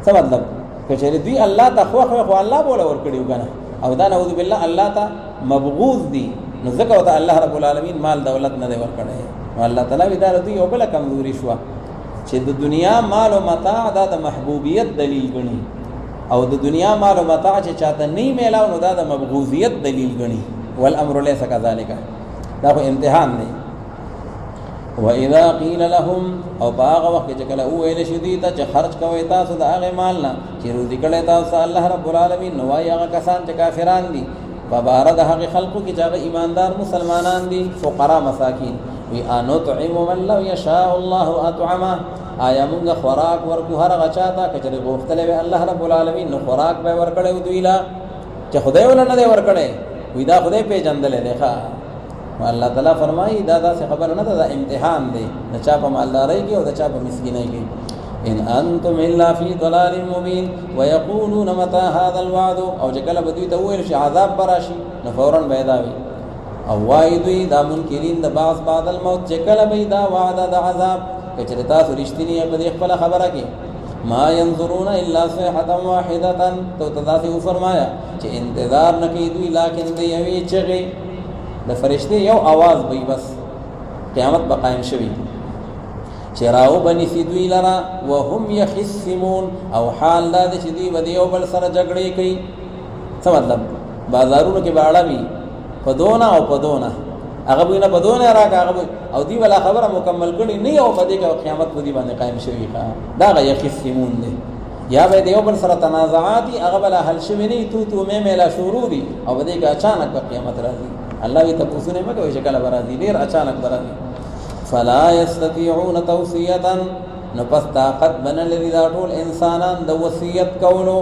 څه مطلب که چېرې دوی الله ته خوښ وی خو الله به وله ورکړي که نه او دا نعوذ بالله الله ته مبغوض دي نو ځکه ورته الله رب العالمین مال دولت نه دی ورکړی نو الله تعالی وی دا د دوی یو بله کمزوري شوه چې د دنیا مال و متاع دا د محبوبیت دلیل ګڼي او د دنیا مال و متاع چې چاته نه میلاو نو دا د مبغوضیت دلیل ګڼي والامر لیس کذلک دا خو امتحان دی واذا قیل لهم او په هغه وخت کې چې کله وویلی شي دوی ته چې خرج کوئ تاسو د هغې مال نه چې روزي کړی تاسو الله رب العالمین نو وایي هغه کسان چې کافران دي په باره د هغې خلقو کې چې هغه ایماندار مسلمانان دي فقرا مساکین وی انطعم من لو یشاء الله اطعمه آیا مونږ خوراک ورکو هر هغه چا ته که چېرې غوښتلی وی الله رب العالمین نو خوراک به یې ورکړی و دوی له چې خدای وله نه دی ورکړی وی دا خدای پېژندلی دی ښه الله تعالی فرمایي دا داسې خبره نه ده دا امتحان دی د چا په مالدارۍ کې او د چا په مسکینۍ کې ان انتم الا فی ضلال مبین ویقولون متى هذا الوعد او چې کله به دوی ته وویل شي عذاب به راشي نو فورا به یې دا وي او وایي دوی دا منکرین د بعض بعد الموت چې کله به دا وعده د عذاب که چېرې تاسو رښتیني یې په دې خپله خبره کې ما ينظرون الا صيحة واحدة تو تداسي وفرمایا چې انتظار نه کوي دوی لیکن د یوې چغې د فرشتې یو आवाज به بس قیامت به قائم شوي چراو بنی سی دوی لرا وهم یخصمون او حال دا چې دوی به یو بل سره جګړې کوي. څه مطلب؟ بازارونو کې باړه وي په دونه او په دونه، هغه به نه په دونه راکا هغه او دی ولا خبره مکمل کړي نه او په دې کې قیامت په دې باندې قائم شوي دا یخصمون دي. یا به یو بل سره تنازعات هغه بل حل شوي نه تو مې ملا شروع دي او په دې کې اچانک قیامت راځي. الله وی تاسو نه مګوي چې کله راځي ډیر اچانک راځي. فلا يستطيعون توصيه نو پس طاقت بنل لري دا ټول انسانان د وصیت کولو،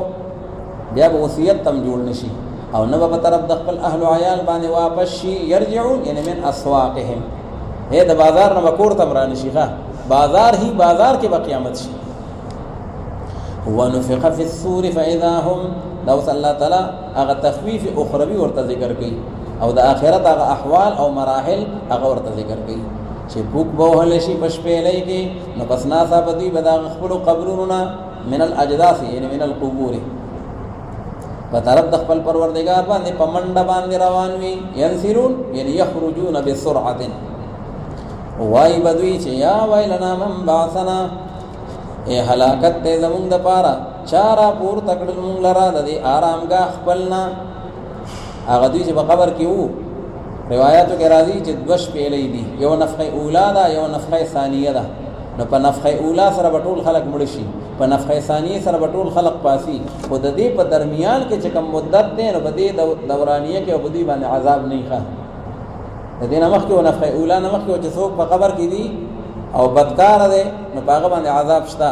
بیا به وصیت تم جوړ نشي او نه به طرف د خپل اهل او عیال باندې واپس شي. يرجعون یعنی من اسواقهم، هي د بازار نه کور تم را نشي ښه بازار هی بازار کې به قیامت شي. ونفخ في الصور فاذا هم لو صلى الله تعالی هغه تخویف اخروی ورته ذکر کوي او د آخرت هغه احوال او مراحل هغه ورته ذکر کوي چې بوک بوهل شي پشپېلې کې نو پس ناسا بدوی بدا خپل قبرونو من الاجداث یعنی من القبور په طرف د خپل پروردگار باندې پمنډ باندې روان وي. ينسرون یعنی يخرجون بسرعه وای بدوی چې یا ویلنا من بعثنا اے هلاکت دې زمونږ د پاره چارا پور تکړل مونږ لرا د دې آرامګاه خپلنا. هغه دوی چې په قبر کې وو روایتو کې راځي چې دوش پیلې دي، یو نفخه اوله ده یو نفخه ثانیه ده. نو په نفخه اوله سره بټول خلق مړ شي، په نفخه ثانیه سره بټول خلق پاسي. خو د دې په درمیان کې چې کوم مدت ده نو په دې دورانیه کې په دې باندې عذاب نه ښه. د دې نمخ کې نفخه اوله نمخ کې چې څوک په قبر کې دي او بدکار ده نو په هغه باندې عذاب شته،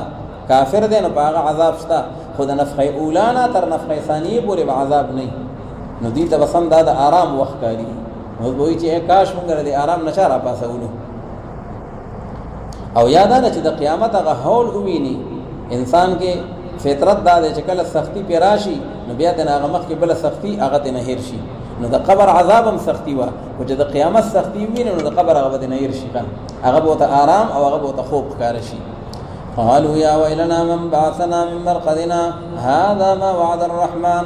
کافر ده نو په هغه عذاب شته. خو د نفخه اوله نه تر نفخه ثانیه پورې به عذاب نه. نو دې ته بسم دا د آرام وخت کاری نو وایي چې کاش موږ د آرام نشه را پاسولو. او یاد ده چې د قیامت هغه هول وویني انسان کې فطرت دا ده چې کله سختی پې راشي نو بیا د هغه مخکې بله سختی هغه ته نه هیر شي. نو د قبر عذاب هم سختی وه خو چې د قیامت سختی وویني نو د قبر هغه به نه هیر شي، هغه به ورته آرام او هغه به ورته خوب ښکاره شي. قالوا یا ویلنا من بعثنا من مرقدنا هذا ما وعد الرحمن.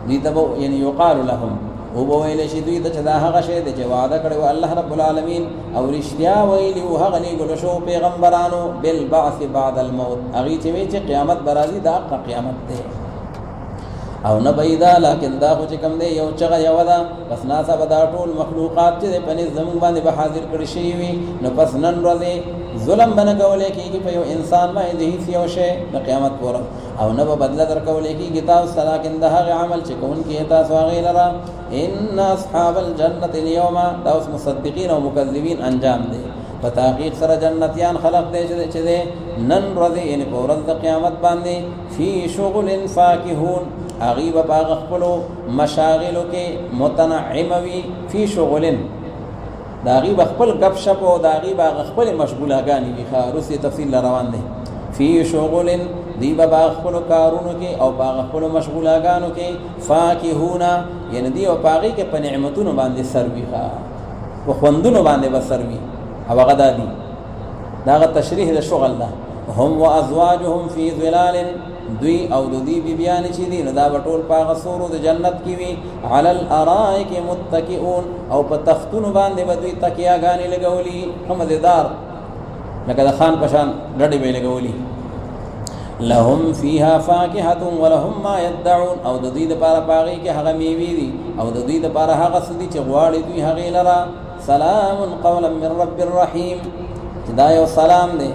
دې ته یعنی یقال لهم او به ویل شي دوی ته چې دا هغه شی دی چې وعده کړی و الله رب العالمین او رښتیا ویلي و هغه لېږلو شو پیغمبرانو بالبعث بعد الموت. هغې چې وایي چې قیامت به راځي دا حقه قیامت دی او نه به دا لکن دا خو چې کوم دی یو چغه یوه ده پس ناڅه به دا ټول مخلوقات چې دی په نس زموږ باندې به حاضر کړي شوي وي. نو پس نن ورځې ظلم به نه کولی کېږي په یو انسان باندې د هېڅ یو شی د قیامت پورې او نه به بدله در کولی کېږي تاسو ته لکن د هغې عمل چې کوونکي یې تاسو هغې لره. ان اصحاب الجنة اليوم دا اوس مصدقین او مکذبین انجام دی. په تحقیق سره جنتیان خلق دی چې دی نن ورځې یعنې په ورځ د قیامت باندې فی شغل فاکهون هغوی به په هغه خپلو مشاغلو کې متنعمه وي. فی شغلن د هغوی به خپل ګپ شپ او د هغوی به هغه خپلې مشغولاګانې وي. ښه وروستې تفصیل روان دی. فی شغلن دی به په خپلو کارونو کې او په هغه خپلو مشغولاګانو کې فاکهونه یعنې دی او په هغې کې په نعمتونو باندې سر وي، ښه په خوندونو باندې به سر وي. او هغه دا دي دا هغه تشریح د شغل ده. هم و ازواجهم فی ظلال دوی او د دوی بیبیانې چې دي نو دا به ټول په هغه سورو د جنت کې وي. علی الارائک متکئون او په تختونو باندې به دوی تکیاګانې لګولي ښه مزېدار لکه د خان په شان ډډې به یې لګولي. لهم فیها فاکهة ولهم ما یدعون او د دوی دپاره په هغې کې هغه میوې دي او د دوی دپاره هغه څه دي چې غواړي دوی هغې لره. سلام قولا من رب الرحیم چې دا یو سلام دی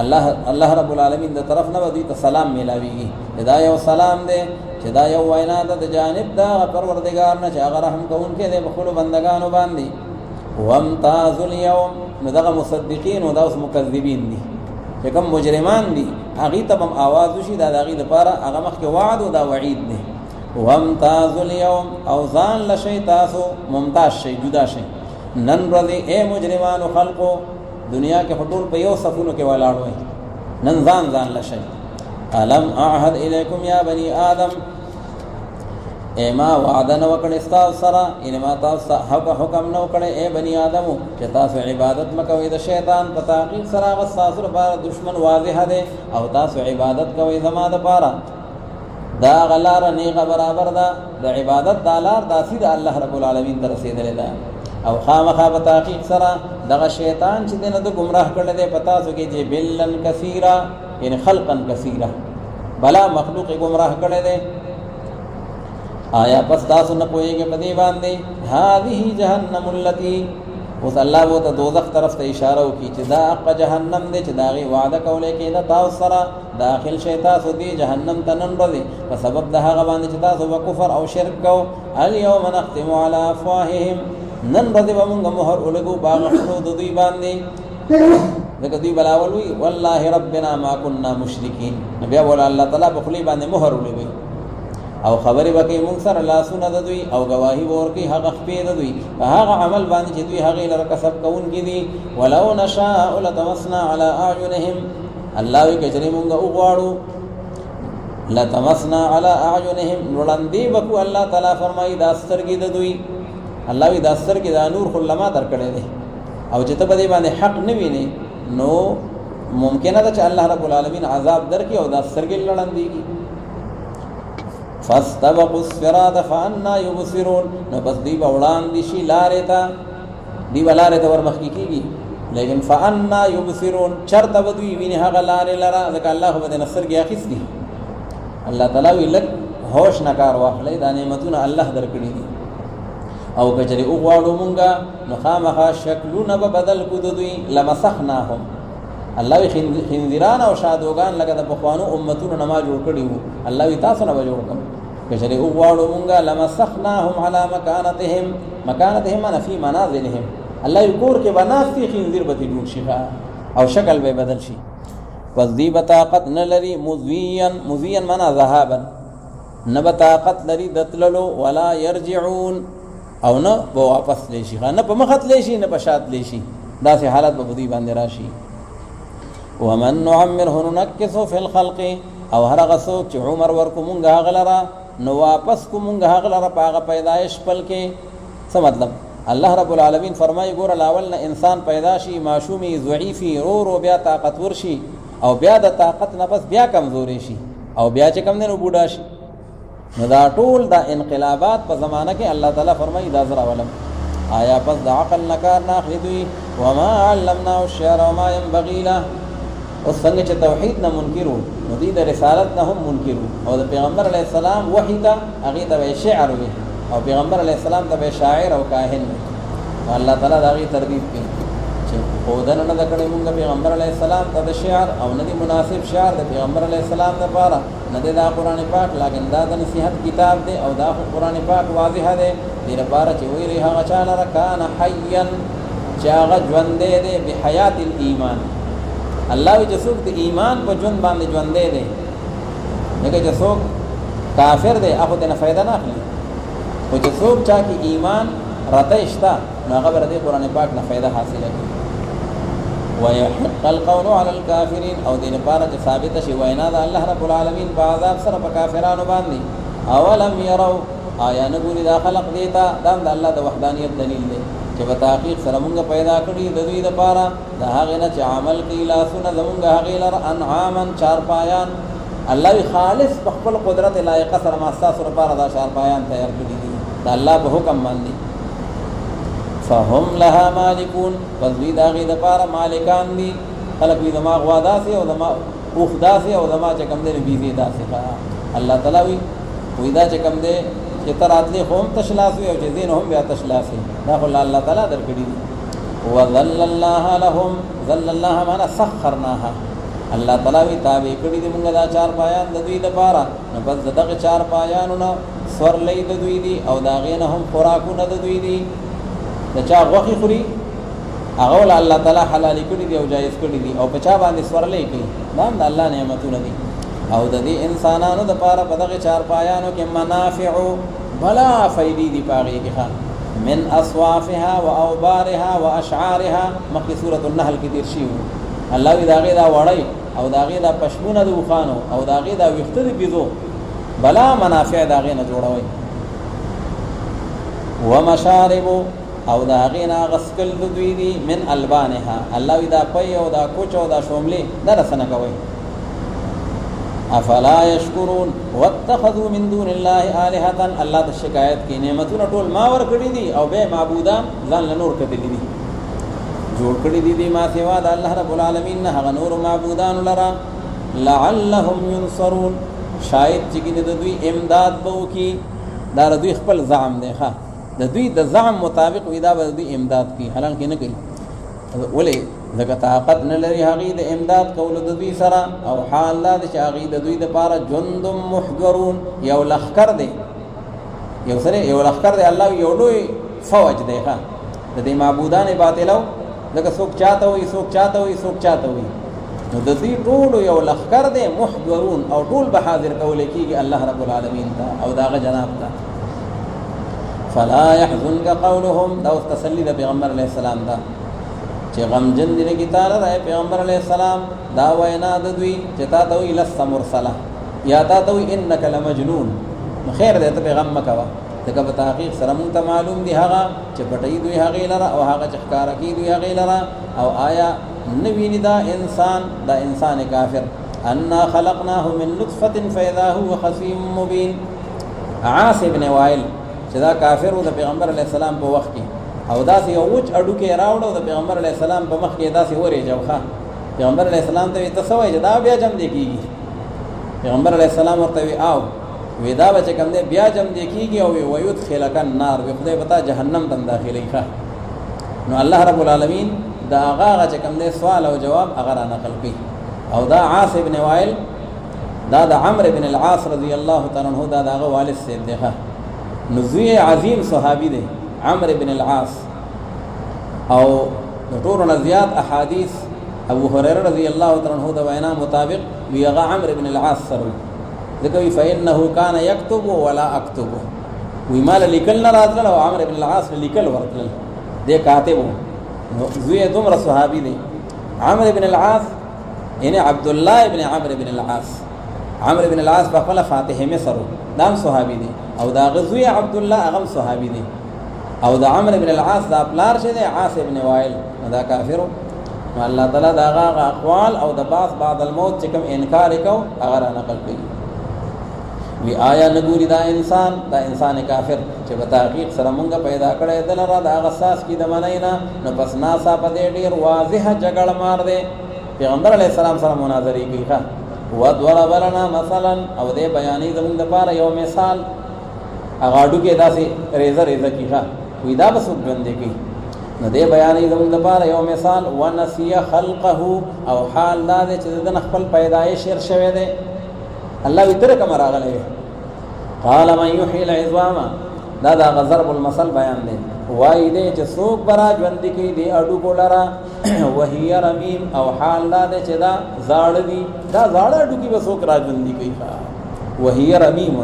الله رب العالمین د طرف نه به دوی ته سلام میلاویږي. دا یو سلام دی چې دا یو وینا ده د جانب د هغه پروردګار نه چې هغه رحم کوونکی دی په خپلو بندګانو باندې. وامتازوا اليوم نو دغه مصدقین او دا اوس مکذبین دي چې کوم مجرمان دي هغې ته به هم آواز وشي دا د هغې دپاره هغه مخکې وعد او دا وعید دی. وامتازوا اليوم او ځان لشئ تاسو ممتاز شئ جدا شئ نن ورځې اے مجرمانو خلقو دنیا کې ټول په یو صفونو کې ولاړ وئ نن ځان لشئ. الم اعهد الیکم یا بنی آدم اے ما وعده نه وکړې ستاسو سره یعنې ما تاسو ته حکم نه وکړی اے بني آدمو چې تاسو عبادت مه کوئ د شیطان په تحقیق سره هغه ستاسو لپاره دشمن واضحه دی او تاسو عبادت کوئ زما دپاره. دا هغه لاره نیغه برابر ده د عبادت دا لار داسې د الله رب العالمین ته رسېدلې ده او خامخا په تحقیق سره دغه شیطان چې دنه د گمراه کړل دی پتا سو کې چې بلن کثیرا یعنی خلقا کثیرا بلا مخلوق گمراه کړل دی آیا پس تاسو نه پوهیږئ په دې باندې هذه جهنم التي اوس الله وو ته دوزخ طرف ته اشاره وکړي چې دا حق جهنم دی چې داغي وعده کولې کې نه تاسو سره داخل شي تاسو دې جهنم ته نن ورځې په سبب د هغه باندې چې تاسو وکفر او شرک کو اليوم نختم على افواههم نن ورځې موږ مهر ولګو باغ خلو د دوی باندې ځکه دوی بلاول وی والله ربنا ما كنا مشرکین بیا ول الله تعالی په خلی باندې مهر ولګي او خبرې وکي موږ سره لاسونه د دوی او گواهی ورکي هغه خپې د دوی په هغه عمل باندې چې دوی هغه لره کسب کوون کې دي ولو نشاء لتمسنا على اعينهم الله وی کچري موږ وغواړو لتمسنا على اعينهم وړاندې وکو الله تعالی فرمایي دا سترګې د دوی الله وی دا سترګې د نور خلما درکړې دي او چې ته په دې باندې حق نه ویني نو ممکنه ده چې الله رب العالمین عذاب درکې او دا سترګې لړاندېږي فاستبقوا الصراط فأنا يبصرون نو بس دی وړاندې دي شي لارې ته دی ولارې ته ورمخکې کیږي لیکن فأنا يبصرون چرته بدوی ویني هغه لارې لره ځکه الله خو به نصر کې اخیس دي الله تعالی وی لک هوش نکار واخلې دا نعمتونه الله درکړي دي او کچري او غواړو مونږه نو خامخا شکلونه به بدل کو دوی لمسخناهم الله وی خنزیران او شادوغان لکه د بخوانو امتونو نما جوړ کړي وو الله وی تاسو نه جوړ کړم کچري او غواړو مونږه لمسخناهم على مكانتهم انا في منازلهم الله یکور کې بناستي خنزیر به جوړ شي او شکل به بدل شي پس دی بطاقت نلری مزین منا ذهابا نبطاقت لري دتللو ولا يرجعون او نه واپس لشي نه په مخت لشي نه په شات لشي دا سه حالت به دی باندې راشي ومن نعمره ننكس في الخلق او هر غسو چې عمر ورکو مونږه غلرا نو واپس کو مونږه غلرا پاغه پیدائش پل کې څه مطلب الله رب العالمین فرمایي ګور الاول انسان پیدا شي معشومی ضعیفی رو بیا طاقت ورشي او بیا د طاقت نه بس بیا کمزوري شي او بیا چې کم نه بوډا شي نو دا ټول دا انقلابات په زمانہ کې الله تعالی فرمایي دا زرا ولم آیا پس د عقل نکار نه اخلي دوی وما علمنا الشعر وما ينبغي له او څنګه چې توحید نه منکرو نو دي د رسالت نه هم منکرو او د پیغمبر علی السلام وحی ته هغه ته شعر وي او پیغمبر علی السلام ته شاعر او کاهن الله تعالی دا غي ترتیب کوي چې خودنه نه کړي موږ پیغمبر علی السلام ته شعر او نه مناسب شعر د پیغمبر علی السلام لپاره نه دا قران پاک لکه دا د نصیحت کتاب دی او دا قران پاک واضح دی د لپاره چې ویری هغه چاله کان حیا چې هغه ژوند دی به حیات الایمان الله وی جسوک د ایمان په ژوند باندې ژوند دی دغه جسوک کافر دی هغه نه فائدہ نه اخلي او جسوک چا کې ایمان راته اشتا نو هغه بر دې قران پاک نه فائدہ حاصله کوي ويحق القول على الكافرين او دین لپاره چې ثابت شي وینا د الله رب العالمین په عذاب سره په کافرانو باندې اولم يروا آیا نه ګوري دا خلق دیتا دا د الله د وحدانیت دلیل دی چې په تحقیق سره موږ پیدا کړی د دوی لپاره د هغه نه چې عمل کوي لاسونه زموږ هغه لر انعامن چار پایان الله خالص په خپل قدرت لایق سره ماساس لپاره دا چار پایان تیار کړی دي د الله په حکم باندې فهم لها مالکون فذوی دا غي لپاره مالکان دي خلق وی دماغ وادا سي او دماغ اوخدا سي او دماغ چې کم دي بيزي دا سي الله تعالی وی دا چې کم دي چې تراتلی قوم تشلاسي او چې دین هم بیا تشلاسي دا الله تعالی درکړي دي وذل الله لهم ذل الله معنا سخرناها الله تعالی وی تابع کړي دي موږ دا چار پایان د دوی لپاره نو بس دغه چار پایانونه سور لې د دوی دي او دا غینه هم خوراکونه د دوی دي د چا غوخي خوري هغه ول الله تعالی حلال کړي دي او جایز کړي دي او په چا باندې سور لې کوي دا د الله نعمتونه دي او د دې انسانانو د پاره په دغه چار پایانو کې منافع بلا فائدې دي پاره کې من اصوافها واوبارها واشعارها مکه سوره النحل کې دیر شي الله وی داغه دا وړي او داغه دا پښمونه د وخانو او داغه دا وخت دی بيزو بلا منافع داغه نه جوړوي ومشارب او داغه نه غسکل د دوی دي من البانها الله وی دا پي او دا کوچ او دا شوملي دا رسنه کوي افلا یشکرون واتخذوا من دون الله الهه الله د شکایت کې نعمتونه ټول ما ور کړی دي او به معبودان ځان له نور کړی دي جوړ کړی دي ما سوا د الله رب العالمین نه هغه نور معبودان لرا لعلهم ينصرون شاید چې د دوی امداد بو کی دا دوی خپل زعم دی ښا د دوی د زعم مطابق ودا به دوی امداد کی حالانکه نه کوي ولې دغه طاقت نه لري هغه د امداد کول د دوی سره او حال دا چې هغه د دوی د پاره جند محضرون یو لخر دی یو سره یو لخر دی الله یو لوی فوج دی ښا د دې معبودان باطلو دغه څوک چاته وي څوک چاته وي څوک چاته وي نو د دې ټول یو لخر دی محضرون او ټول به حاضر کول کیږي الله رب العالمین ته او داغه جناب ته فلا يحزنك قولهم دا تسلی د پیغمبر علیه السلام دا چې غمجن دي کی تعالی د پیغمبر علیه السلام دا وینا د دوی چې تا ته وی لست مرسله یا تا ته وی انک لمجنون خیر دې ته پیغام مکوا دغه په تحقیق سره مونږ ته معلوم دی هغه چې پټي دوی هغه لره او هغه چې ښکارا کی دوی هغه لره او آیا نویني دا انسان کافر انا خلقناه من نطفه فاذا هو خصيم مبين عاص ابن وائل چې دا کافر و د پیغمبر علیه السلام په وخت کې او داسې یو وچ اډو کې راوړو د پیغمبر علیه السلام په مخ کې داسې ورې جوخه پیغمبر علیه السلام ته ته سوای چې دا بیا جمع دی کیږي پیغمبر علیه السلام ورته وی او ودا بچ کم دی بیا جمع دی کیږي او وی يدخلک النار وی خدای پتا جهنم ته داخلي ښه نو الله رب العالمین دا هغه چې کم دی سوال او جواب هغه را نقل کړي او دا عاص ابن وائل دا د عمرو بن العاص رضی الله تعالی عنہ دا دغه والد سید دی ښه نزوی عظیم صحابی دی عمرو بن العاص او ټول زیات احادیث ابو هريره رضی الله تعالی عنہ دا وینا مطابق ویغه عمرو بن العاص سره ذکر فانه كان يكتب ولا اكتب وی مال لیکل نه راتل او عمرو بن العاص لیکل ورتل دی کاتب زوی دومره صحابی دی عمرو بن العاص یعنی عبد الله ابن عمرو بن العاص عمرو بن العاص په خپل فاتحه مصر نام صحابي دي او دا غزوی عبد الله اغم صحابي دي او دا عمرو بن العاص دا پلار شه دي عاص ابن وائل دا کافر الله تعالی دا غا اقوال او د باس بعد الموت چې کوم انکار وکاو هغه نقل کړي وی آیا نګوري دا انسان کافر چې په تحقیق سره مونږه پیدا کړی دلته دا غساس کی د منینا نو پس ناسا په دې ډیر واضحه جګړه مار دی پیغمبر علیه السلام سره مناظره کیږي وضرب لنا مثلا او دې بیانې زموږ لپاره یو مثال هغه اډو کې داسې ریزه کیږي وی دا بس وګندې کی نو دې بیانې زموږ لپاره یو مثال ونسي خلقه او حال دا چې د خپل پیدایش شر شوه دی الله وتر کما راغله قال من يحيي العظام دا ضرب المثل بیان دی وای دې چې څوک برا ژوند کې دی اډو کولرا وهي رمیم او حال دا چې دا زاړه دي دا زاړه اډو کې به څوک را ژوند کوي وهي رمیم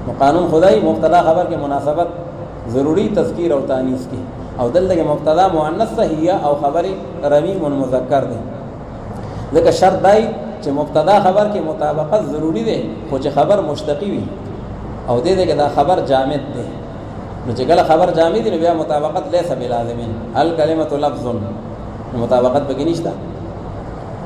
نو قانون خدای مبتدا خبر کې مناسبت ضروری تذکیر او تانیث کی او دلته مبتدا مؤنث هي او خبر رمیم مذکر دی لکه شرط دی چې مبتدا خبر کې مطابقت ضروری دی خو چې خبر مشتقی وي او دې کې دا خبر جامد دی نو چې کله خبر جامد دی بیا مطابقت ليس بلازمین الکلمه لفظ مطابقت بګی نشته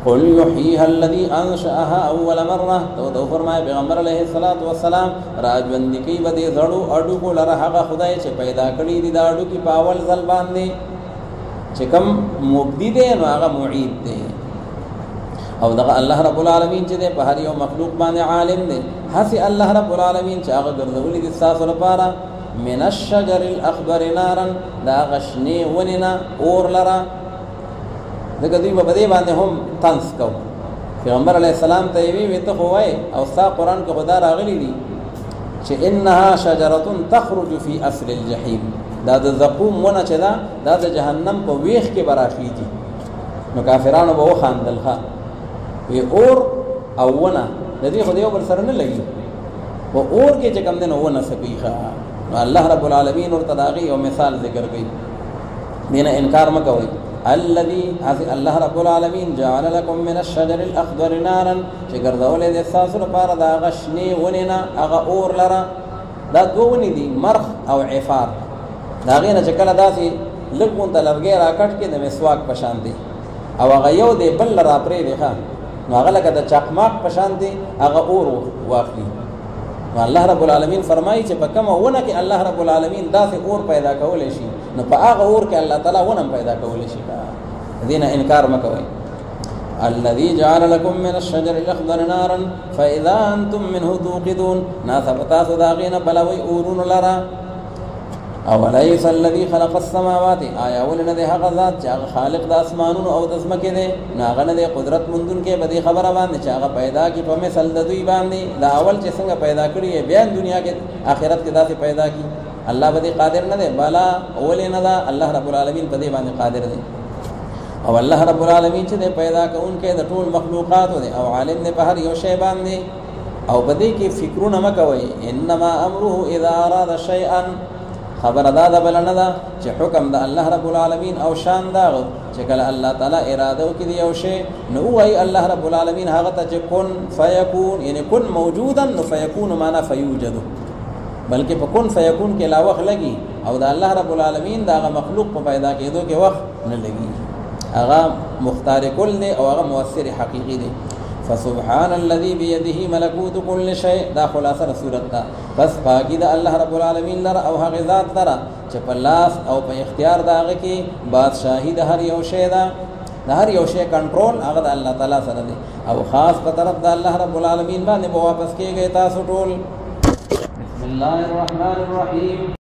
قل يحييها الذي انشأها اول مره تو فرمای پیغمبر علیه الصلاۃ والسلام راجوند کی بده زړو اډو کو لره هغه خدای چې پیدا کړی دی دا اډو کی پاول ځل باندې چې کوم مبدی دی نو هغه معید دی او دغه الله رب العالمین چې په هر یو مخلوق باندې عالم دی هسي الله رب العالمین چې هغه ګرځولې دي تاسو لپاره من الشجر الاخضر نارا دا غشنی وننا اور لرا دغه دوی په دې باندې هم تنس کو پیغمبر علیه السلام ته وی ته خوای او ستا قران کې خدا راغلی دي چې انها شجره تخرج في اصل الجحيم دا د زقوم ونه چې دا د جهنم په ویخ کې براخیږي نو کافرانو به وخاندل ښا وی اور او ونه د دې خدای یو بل سره نه لګي او اور کې چې کوم دنه ونه سپیخه الله رب العالمین ورته داغي یو مثال ذکر کړي دینه انکار مکوئ الذي الله رب العالمین جعل لكم من الشجر الاخضر نارا چې ګرځولې د تاسو لپاره دا غشنی ونینا هغه اور لره دا دوونی دي مرخ او عفار دا غینه چې کله داسي لګون ته لرګي راکټ کې د مسواک پشان دي او هغه یو دی بل را پرې دی ښا نو هغه لکه د چقماق په شان دی هغه اور واخلي. نو الله رب العالمین فرمایي چې په کومه ونه کې الله رب العالمین داسې اور پیدا کولی شي نو په هغه اور کې الله تعالی ونه پیدا کولی شي. دینه انکار مکوئ. الذي جعل لكم من الشجر الاخضر نارا فاذا انتم منه توقدون. ناثبتا صداقين بلوي اورون لرا. اوليس الذي خلق السماوات آیا ولنه ده هغه ذات چې هغه خالق د اسمانونو او د ځمکې دی نو هغه نه د قدرت مندون کې بدی خبره باندې چې هغه پیدا کی په مثل د دوی باندې دا اول چې څنګه پیدا کړی بیا دنیا کې آخرت کې داسې پیدا کی الله بدی قادر نه دی بلا اول نه دا الله رب العالمین په دې باندې قادر دی. او الله رب العالمین چې پیدا کوونکې د ټول مخلوقات دی او عالم دی په هر یو شی باندې او بدی کې فکرونه مکوي. انما امره اذا اراد شيئا خبر ادا بلنه دا چې حکم د الله رب العالمین او شان دا چې کله الله تعالی اراده وکړي یو شی نو وای الله رب العالمین هغه ته چې کن فیکون یعنی کن موجودا نو فیکون معنا فیوجد بلکې په کن فیکون کې لا وخت لګي او د الله رب العالمین دا مخلوق په پیدا کېدو کې وخت نه لګي. هغه مختار کل دی او هغه مؤثر حقیقی دی. فسبحان الذي بيده ملكوت كل شيء. دا خلاصه صورت دا بس پاکی دا الله رب العالمین لره او هغه ذات لره چې په لاس او په اختیار دا هغه کې بادشاہي د هر یو شی دا د هر یو شی کنټرول هغه د الله تعالی سره دی او خاص په طرف د الله رب العالمین باندې واپس کېږي تاسو ټول. بسم الله الرحمن الرحیم.